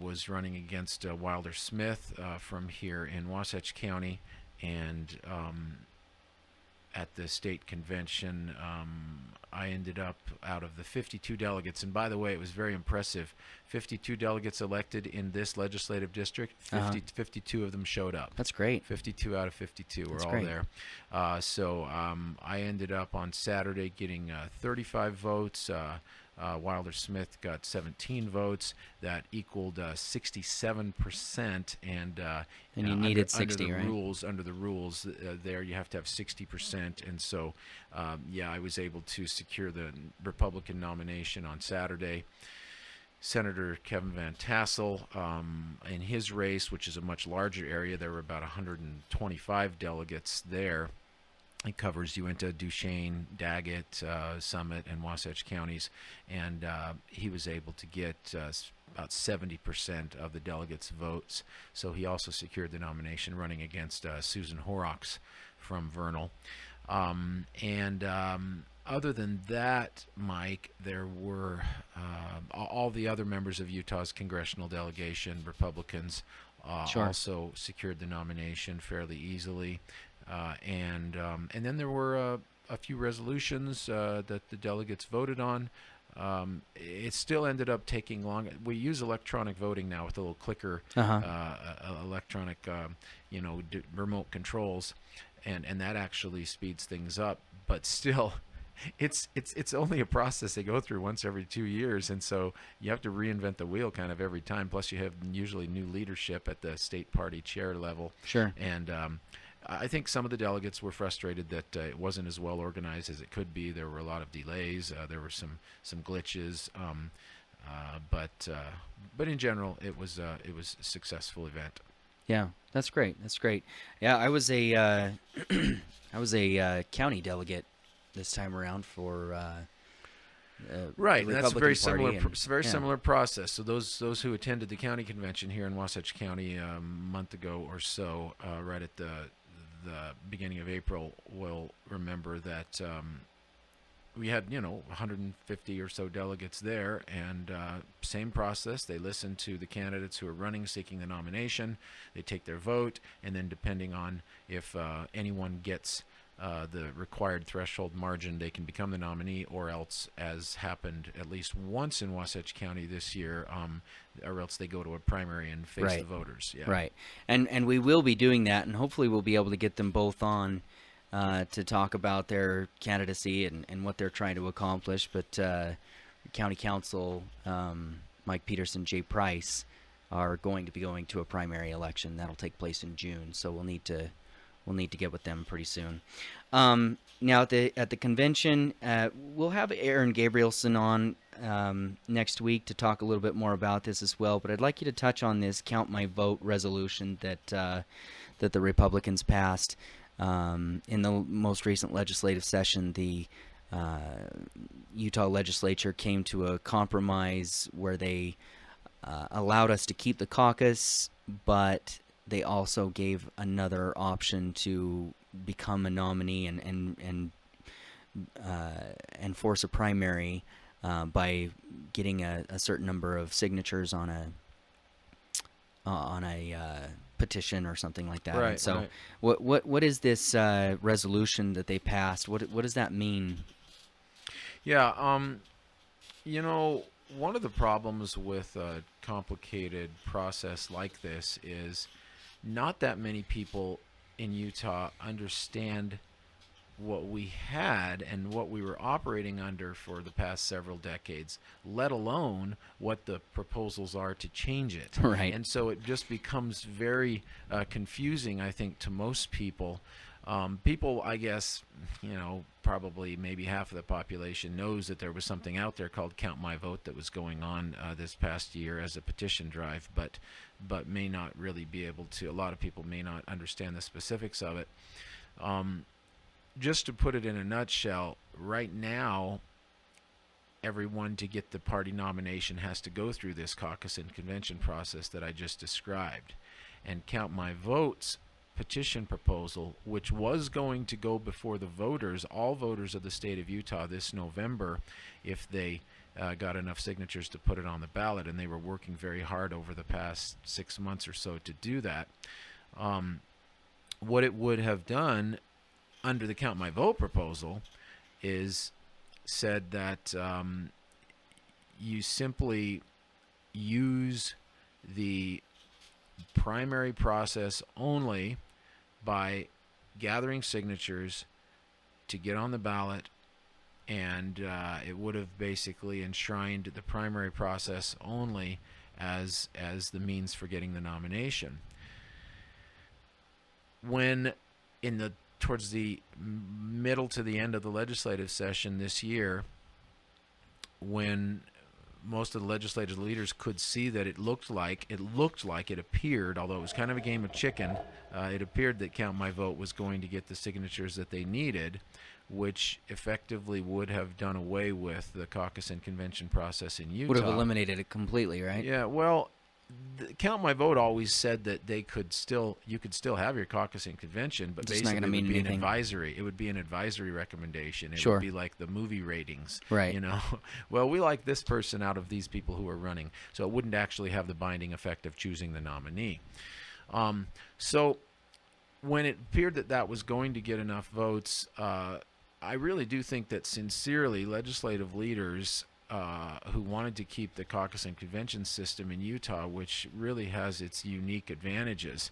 was running against Wilder Smith from here in Wasatch County, and at the state convention, I ended up out of the 52 delegates, and by the way, it was very impressive. 52 delegates elected in this legislative district, 52 of them showed up. That's great. 52 out of 52 were That's all great. there. So I ended up on Saturday getting 35 votes. Wilder Smith got 17 votes. That equaled 67%, and you needed 60, under the right? rules. Under the rules, there you have to have 60%, and so I was able to secure the Republican nomination on Saturday. Senator Kevin Van Tassel, in his race, which is a much larger area, there were about 125 delegates there. It covers Uinta, Duchesne, Daggett, Summit, and Wasatch counties, and he was able to get about 70% of the delegates' votes. So he also secured the nomination, running against Susan Horrocks from Vernal. Other than that, Mike, there were all the other members of Utah's congressional delegation, Republicans, Sure. also secured the nomination fairly easily. And then there were a few resolutions that the delegates voted on. It still ended up taking long. We use electronic voting now with a little clicker, electronic, remote controls, and that actually speeds things up. But still, it's only a process they go through once every 2 years, and so you have to reinvent the wheel kind of every time. Plus, you have usually new leadership at the state party chair level. Sure. And I think some of the delegates were frustrated that it wasn't as well organized as it could be. There were a lot of delays. There were some glitches. But in general, it was a successful event. Yeah, that's great. That's great. Yeah, I was a I was a county delegate this time around for right. the That's a Republican very Party, similar process. So those who attended the county convention here in Wasatch County a month ago or so, right at the beginning of April, will remember that we had 150 or so delegates there, and same process. They listen to the candidates who are running, seeking the nomination. They take their vote, and then depending on if anyone gets the required threshold margin, they can become the nominee, or else, as happened at least once in Wasatch County this year, or else they go to a primary and face the voters. Yeah. Right. And we will be doing that, and hopefully we'll be able to get them both on to talk about their candidacy and what they're trying to accomplish. But County Council, Mike Peterson, Jay Price, are going to be going to a primary election. That'll take place in June, so we'll need to get with them pretty soon. Now at the convention, we'll have Aaron Gabrielson on next week to talk a little bit more about this as well. But I'd like you to touch on this "Count My Vote" resolution that the Republicans passed in the most recent legislative session. The Utah legislature came to a compromise where they allowed us to keep the caucus, but they also gave another option to become a nominee and force a primary by getting a certain number of signatures on a petition or something like that. Right. And so, right. what is this resolution that they passed? What does that mean? Yeah. One of the problems with a complicated process like this is not that many people in Utah understand what we had and what we were operating under for the past several decades, let alone what the proposals are to change it. Right. And so it just becomes very confusing, I think, to most people. People, I guess, probably maybe half of the population knows that there was something out there called Count My Vote that was going on this past year as a petition drive, but may not really be able to. A lot of people may not understand the specifics of it. Just to put it in a nutshell, right now, everyone to get the party nomination has to go through this caucus and convention process that I just described. And Count My Vote's petition proposal, which was going to go before the voters, all voters of the state of Utah this November, if they got enough signatures to put it on the ballot, and they were working very hard over the past 6 months or so to do that. What it would have done under the Count My Vote proposal is said that you simply use the primary process only by gathering signatures to get on the ballot and it would have basically enshrined the primary process only as the means for getting the nomination. When towards the middle to the end of the legislative session this year, when most of the legislative leaders could see that it appeared, although it was kind of a game of chicken, it appeared that Count My Vote was going to get the signatures that they needed, which effectively would have done away with the caucus and convention process in Utah. Would have eliminated it completely, right? Yeah, well, Count My Vote always said that you could still have your caucus and convention, but Just basically not it gonna would mean be an anything. advisory. It would be an advisory recommendation. It Sure. would be like the movie ratings. Right. You know, well, we like this person out of these people who are running, so it wouldn't actually have the binding effect of choosing the nominee. So when it appeared that that was going to get enough votes, I really do think that sincerely legislative leaders who wanted to keep the caucus and convention system in Utah, which really has its unique advantages,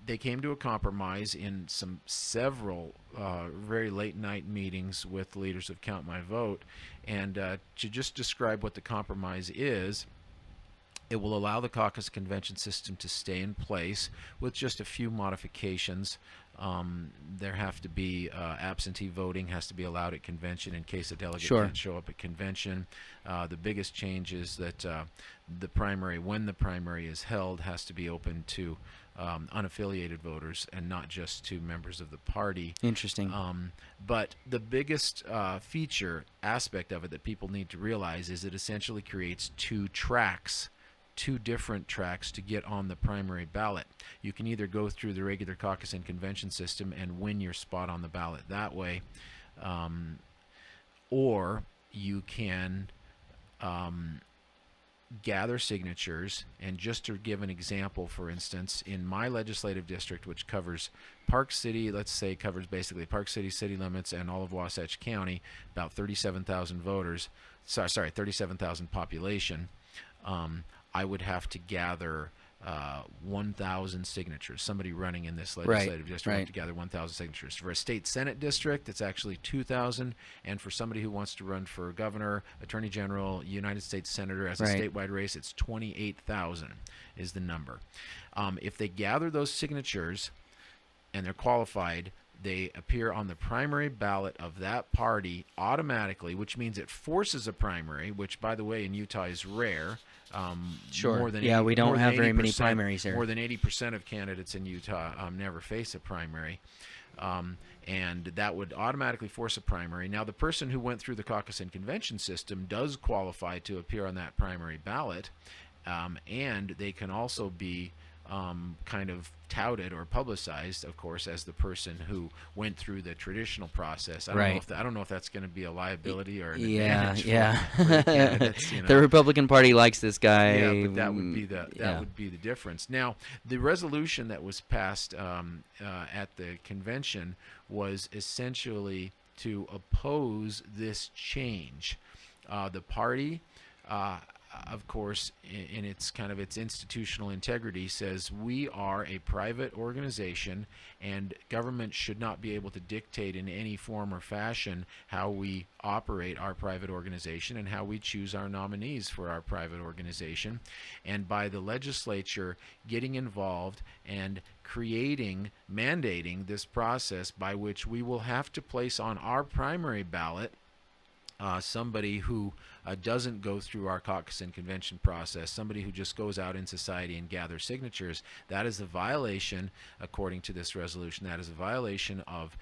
they came to a compromise in several very late night meetings with leaders of Count My Vote. And to just describe what the compromise is, it will allow the caucus convention system to stay in place with just a few modifications. There have to be absentee voting has to be allowed at convention in case a delegate Sure. can't show up at convention. The biggest change is that the primary, when the primary is held, has to be open to unaffiliated voters and not just to members of the party. Interesting. But the biggest feature aspect of it that people need to realize is it essentially creates two different tracks to get on the primary ballot. You can either go through the regular caucus and convention system and win your spot on the ballot that way, or you can gather signatures. And just to give an example, for instance, in my legislative district, which covers Park City, let's say covers basically Park City city limits and all of Wasatch County, about 37,000 voters, sorry, 37,000 population, I would have to gather 1,000 signatures. Somebody running in this legislative district would have to gather 1,000 signatures. For a state senate district, it's actually 2,000. And for somebody who wants to run for governor, attorney general, United States senator as a statewide race, it's 28,000 is the number. If they gather those signatures and they're qualified, they appear on the primary ballot of that party automatically, which means it forces a primary, which, by the way, in Utah is rare. Sure. More than yeah, 80, we don't have very many 80%, primaries here. More than 80% of candidates in Utah never face a primary. And that would automatically force a primary. Now, the person who went through the caucus and convention system does qualify to appear on that primary ballot, and they can also be kind of touted or publicized, of course, as the person who went through the traditional process. I don't know if that's going to be a liability or an advantage for the candidates, you know. The Republican Party likes this guy. Yeah, but that would be the difference. Now, the resolution that was passed at the convention was essentially to oppose this change. The party, of course, in its kind of its institutional integrity, says we are a private organization and government should not be able to dictate in any form or fashion how we operate our private organization and how we choose our nominees for our private organization. And by the legislature getting involved and mandating this process by which we will have to place on our primary ballot somebody who doesn't go through our caucus and convention process, somebody who just goes out in society and gathers signatures, that is a violation, according to this resolution, that is a violation of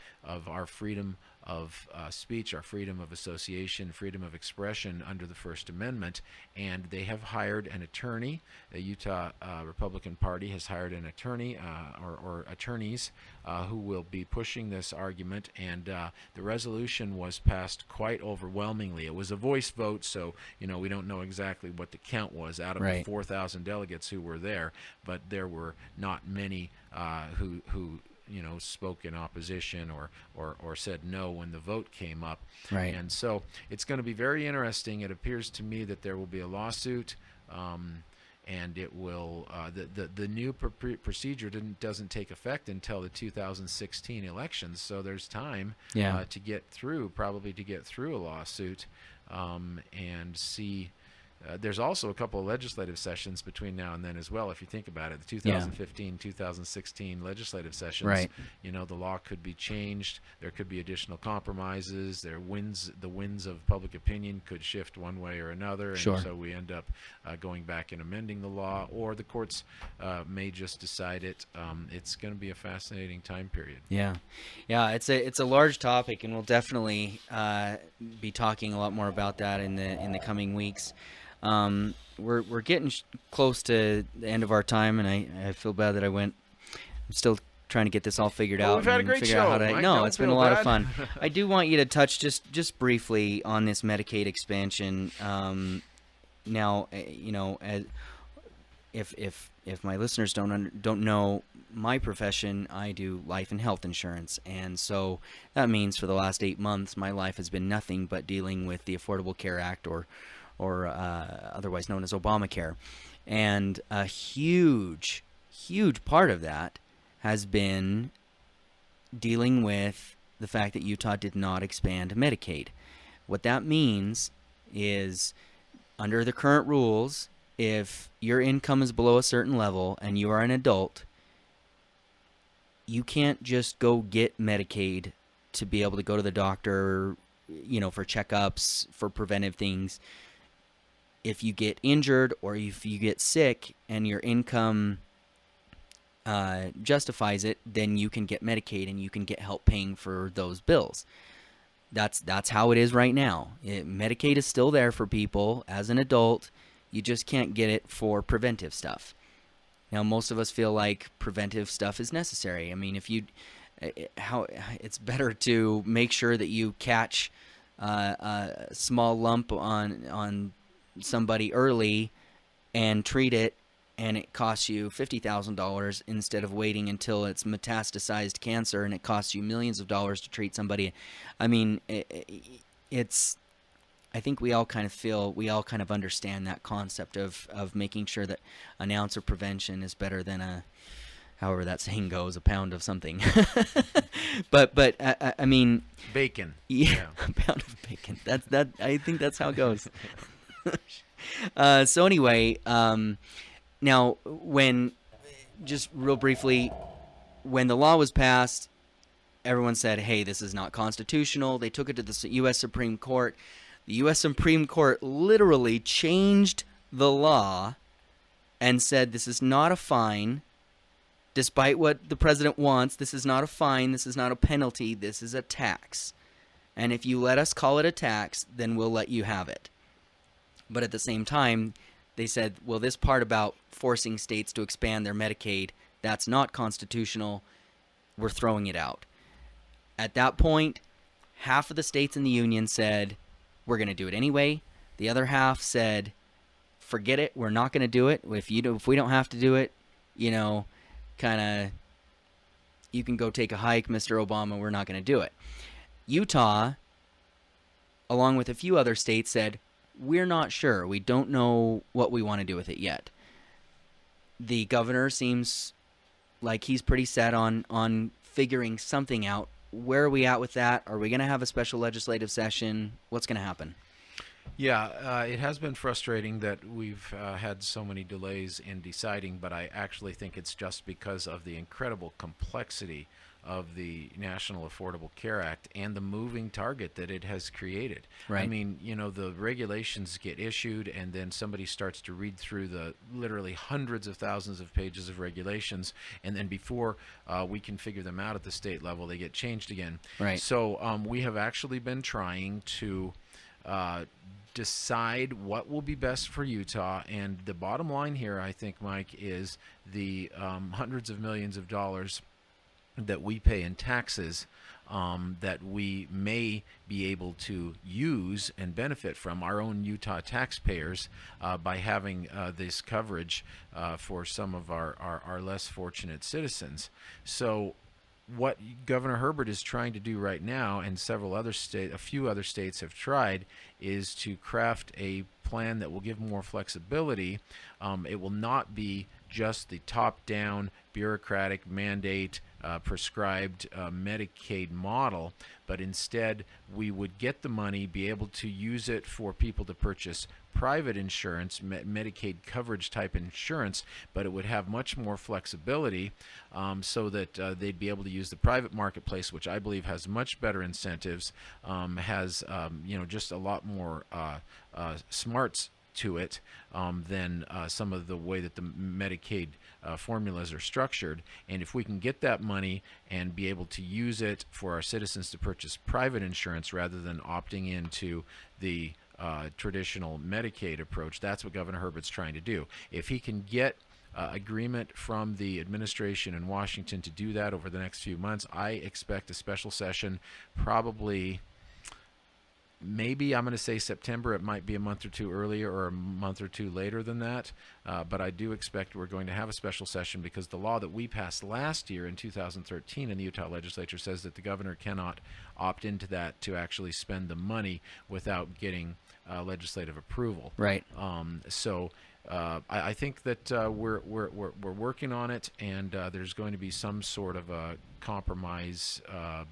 our freedom of speech, our freedom of association, freedom of expression under the First Amendment. And they have hired an attorney. The Utah Republican Party has hired an attorney or attorneys who will be pushing this argument. And the resolution was passed quite overwhelmingly. It was a voice vote, so we don't know exactly what the count was out of the 4,000 delegates who were there, but there were not many who spoke in opposition or said no when the vote came up. And so it's going to be very interesting. It appears to me that there will be a lawsuit, and it will the new procedure doesn't take effect until the 2016 elections. So there's time to get through a lawsuit and see. There's also a couple of legislative sessions between now and then as well, if you think about it. The 2015, 2016 legislative sessions, Right. The law could be changed. There could be additional compromises. The winds of public opinion could shift one way or another, and Sure. so we end up going back and amending the law, or the courts may just decide it. It's going to be a fascinating time period. Yeah. It's a large topic, and we'll definitely be talking a lot more about that in the coming weeks. We're getting close to the end of our time, and I feel bad that I'm still trying to get this all figured out. We've had a and great figure show. out how to, Mike, no, don't it's been a feel lot of bad. fun. I do want you to touch just briefly on this Medicaid expansion. Now, if my listeners don't know my profession, I do life and health insurance, and so that means for the last 8 months, my life has been nothing but dealing with the Affordable Care Act, or otherwise known as Obamacare. And a huge part of that has been dealing with the fact that Utah did not expand Medicaid. What that means is, under the current rules, if your income is below a certain level and you are an adult, you can't just go get Medicaid to be able to go to the doctor, for checkups, for preventive things. If you get injured or if you get sick and your income justifies it, then you can get Medicaid and you can get help paying for those bills. That's how it is right now. Medicaid is still there for people as an adult. You just can't get it for preventive stuff. Now, most of us feel like preventive stuff is necessary. I mean, it's better to make sure that you catch a small lump on somebody early and treat it, and it costs you $50,000 instead of waiting until it's metastasized cancer and it costs you millions of dollars to treat somebody. I mean, I think we all kind of understand that concept of making sure that an ounce of prevention is better than however that saying goes, a pound of something. but I mean, Bacon. Yeah, a pound of bacon. I think that's how it goes. So anyway, now just real briefly, when the law was passed, everyone said, hey, this is not constitutional. They took it to the U.S. Supreme Court. The U.S. Supreme Court literally changed the law and said this is not a fine. Despite what the president wants, this is not a fine. This is not a penalty. This is a tax. And if you let us call it a tax, then we'll let you have it. But at the same time, they said, well, this part about forcing states to expand their Medicaid, that's not constitutional. We're throwing it out. At that point, half of the states in the union said, we're going to do it anyway. The other half said, forget it. We're not going to do it. If we don't have to do it, kind of, you can go take a hike, Mr. Obama. We're not going to do it. Utah, along with a few other states, said, we're not sure. We don't know what we want to do with it yet. The governor seems like he's pretty set on figuring something out. Where are we at with that? Are we going to have a special legislative session? What's going to happen? Yeah, it has been frustrating that we've had so many delays in deciding, but I actually think it's just because of the incredible complexity of the National Affordable Care Act and the moving target that it has created. Right. I mean, the regulations get issued, and then somebody starts to read through the literally hundreds of thousands of pages of regulations, and then before we can figure them out at the state level, they get changed again. Right. So we have actually been trying to decide what will be best for Utah, and the bottom line here, I think, Mike, is the hundreds of millions of dollars that we pay in taxes that we may be able to use and benefit from, our own Utah taxpayers, by having this coverage for some of our less fortunate citizens. So what Governor Herbert is trying to do right now, and a few other states have tried, is to craft a plan that will give more flexibility. It will not be just the top-down bureaucratic mandate prescribed Medicaid model, but instead we would get the money, be able to use it for people to purchase private insurance, Medicaid coverage type insurance, but it would have much more flexibility, so that they'd be able to use the private marketplace, which I believe has much better incentives, has just a lot more smarts to it than some of the way that the Medicaid formulas are structured. And if we can get that money and be able to use it for our citizens to purchase private insurance rather than opting into the traditional Medicaid approach, that's what Governor Herbert's trying to do. If he can get agreement from the administration in Washington to do that over the next few months, I expect a special session, probably maybe I'm going to say September. It might be a month or two earlier or a month or two later than that. But I do expect we're going to have a special session, because the law that we passed last year in 2013 in the Utah legislature says that the governor cannot opt into that to actually spend the money without getting legislative approval. Right. I think that we're working on it, and there's going to be some sort of a compromise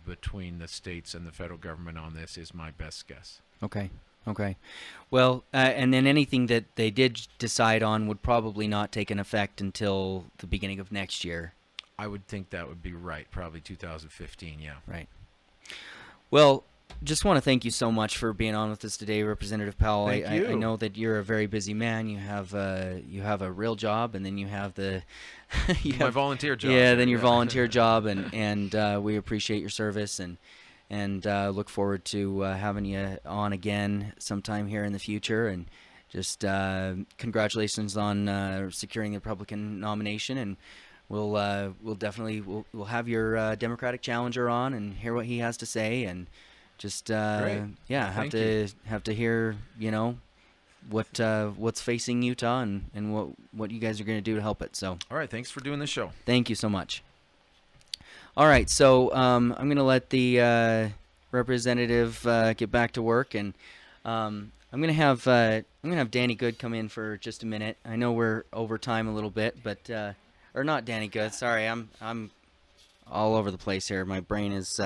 between the states and the federal government on this, is my best guess. Okay. Well, and then anything that they did decide on would probably not take an effect until the beginning of next year. I would think that would be right, probably 2015, yeah. Right. Well, just want to thank you so much for being on with us today, Representative Powell. Thank you. I know that you're a very busy man. You have a real job, and then you have my volunteer job. Yeah, then your volunteer job, and we appreciate your service, and look forward to having you on again sometime here in the future. And just congratulations on securing the Republican nomination, and we'll definitely have your Democratic challenger on and hear what he has to say, and just have to hear what's facing Utah and what you guys are going to do to help it. So all right, thanks for doing the show. Thank you so much. All right, so I'm going to let the representative get back to work, and I'm going to have Danny Good come in for just a minute. I know we're over time a little bit, but or not Danny Good. Sorry, I'm all over the place here. My brain is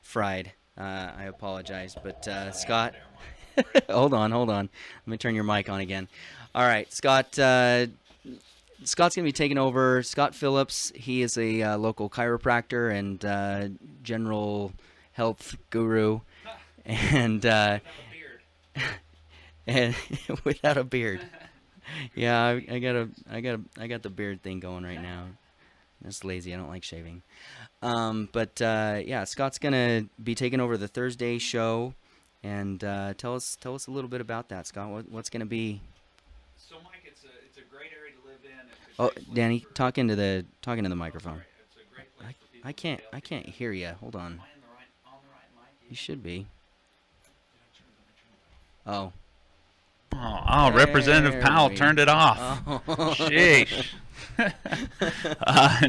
fried. I apologize, but Scott, hold on. Let me turn your mic on again. All right, Scott's going to be taking over. Scott Phillips, he is a local chiropractor and general health guru, and and without a beard. Yeah, I got the beard thing going right now. I'm just lazy. I don't like shaving. But Scott's gonna be taking over the Thursday show, and tell us a little bit about that, Scott. What's gonna be? So, Mike, it's a great area to live in. Oh, Danny, talk into the microphone. It's a great place for people. I can't hear you. Hold on. Am I on the right mic? You should be. Oh. Oh, Representative Powell turned it off. Oh. Sheesh.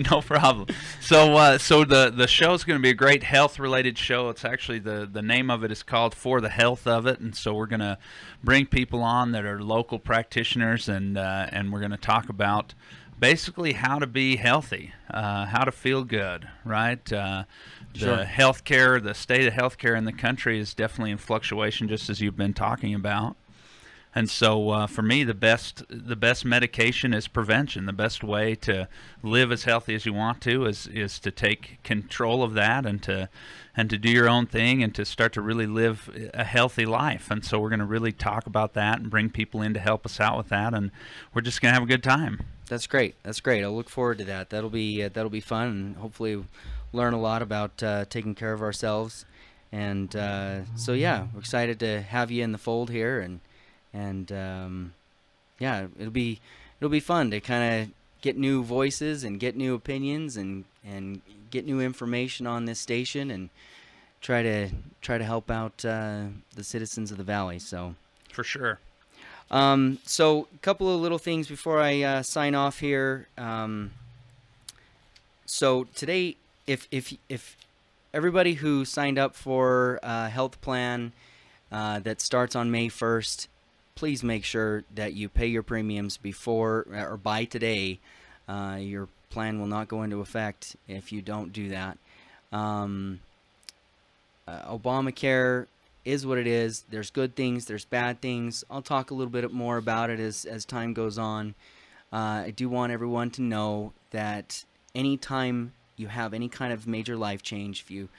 No problem. So the show's going to be a great health-related show. It's actually the name of it is called For the Health of It, and so we're going to bring people on that are local practitioners, and we're going to talk about basically how to be healthy, how to feel good, right? Sure. The healthcare, the state of healthcare in the country is definitely in fluctuation, just as you've been talking about. And so for me, the best medication is prevention. The best way to live as healthy as you want to is to take control of that and to do your own thing and to start to really live a healthy life. And so we're going to really talk about that and bring people in to help us out with that. And we're just going to have a good time. That's great. I'll look forward to that. That'll be fun, and hopefully learn a lot about taking care of ourselves. And so we're excited to have you in the fold here, and it'll be fun to kind of get new voices and get new opinions and get new information on this station and try to help out the citizens of the valley. So For sure. So a couple of little things before I sign off here. So today if everybody who signed up for a health plan that starts on May 1st, please make sure that you pay your premiums before or by today. Your plan will not go into effect if you don't do that. Obamacare is what it is. There's good things, there's bad things. I'll talk a little bit more about it as time goes on. I do want everyone to know that anytime you have any kind of major life change, if you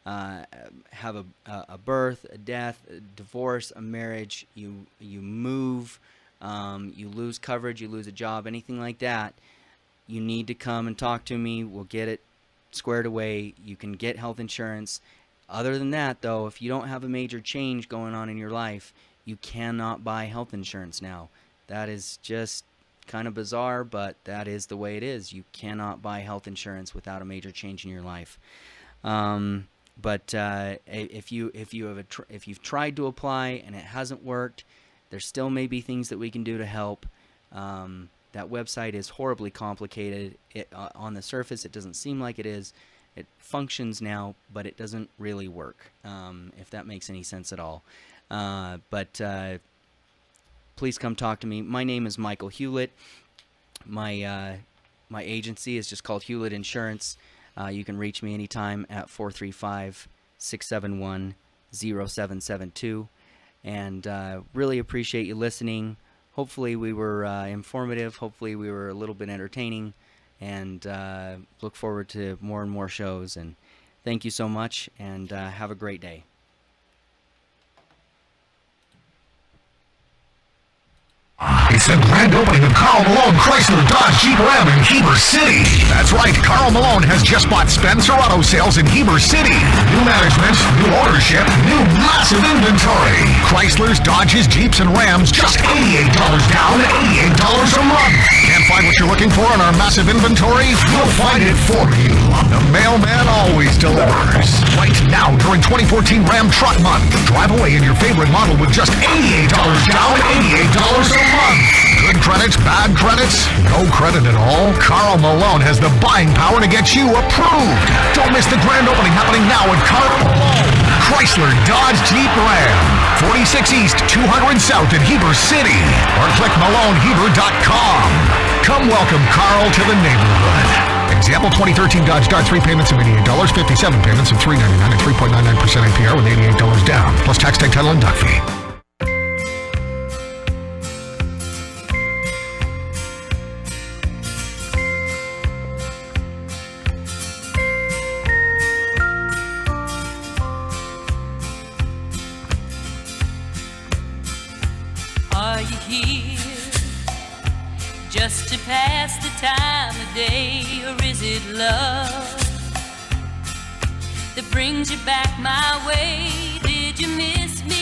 have a birth, a death, a divorce, a marriage, you move, you lose coverage, you lose a job, anything like that, you need to come and talk to me. We'll get it squared away. You can get health insurance. Other than that, though, if you don't have a major change going on in your life, you cannot buy health insurance now. That is just kind of bizarre, but that is the way it is. You cannot buy health insurance without a major change in your life. But if you've tried to apply and it hasn't worked, there still may be things that we can do to help. That website is horribly complicated. On the surface, it doesn't seem like it is. It functions now, but it doesn't really work, if that makes any sense at all. But please come talk to me. My name is Michael Hewlett. My agency is just called Hewlett Insurance. You can reach me anytime at 435-671-0772. And really appreciate you listening. Hopefully we were informative. Hopefully we were a little bit entertaining. And look forward to more and more shows. And thank you so much, and have a great day. It's the grand opening of Carl Malone Chrysler Dodge Jeep Ram in Heber City. That's right, Carl Malone has just bought Spencer Auto Sales in Heber City. New management, new ownership, new massive inventory. Chryslers, Dodges, Jeeps, and Rams, just $88 down, $88 a month. Can't find what you're looking for in our massive inventory? We'll find it for you. The mailman always delivers. Right now, during 2014 Ram Truck Month, drive away in your favorite model with just $88 down, $88 a month. Good credits, bad credits, no credit at all. Carl Malone has the buying power to get you approved. Don't miss the grand opening happening now at Carl Malone Chrysler Dodge Jeep Ram, 46 East, 200 South in Heber City, or click MaloneHeber.com. Come welcome Carl to the neighborhood. Example 2013 Dodge Dart, 3 payments of $88, 57 payments of $399 at 3.99% APR with $88 down, plus tax, tag, title, and dock fee. Are you here just to pass the time of day, or is it love that brings you back my way? Did you miss me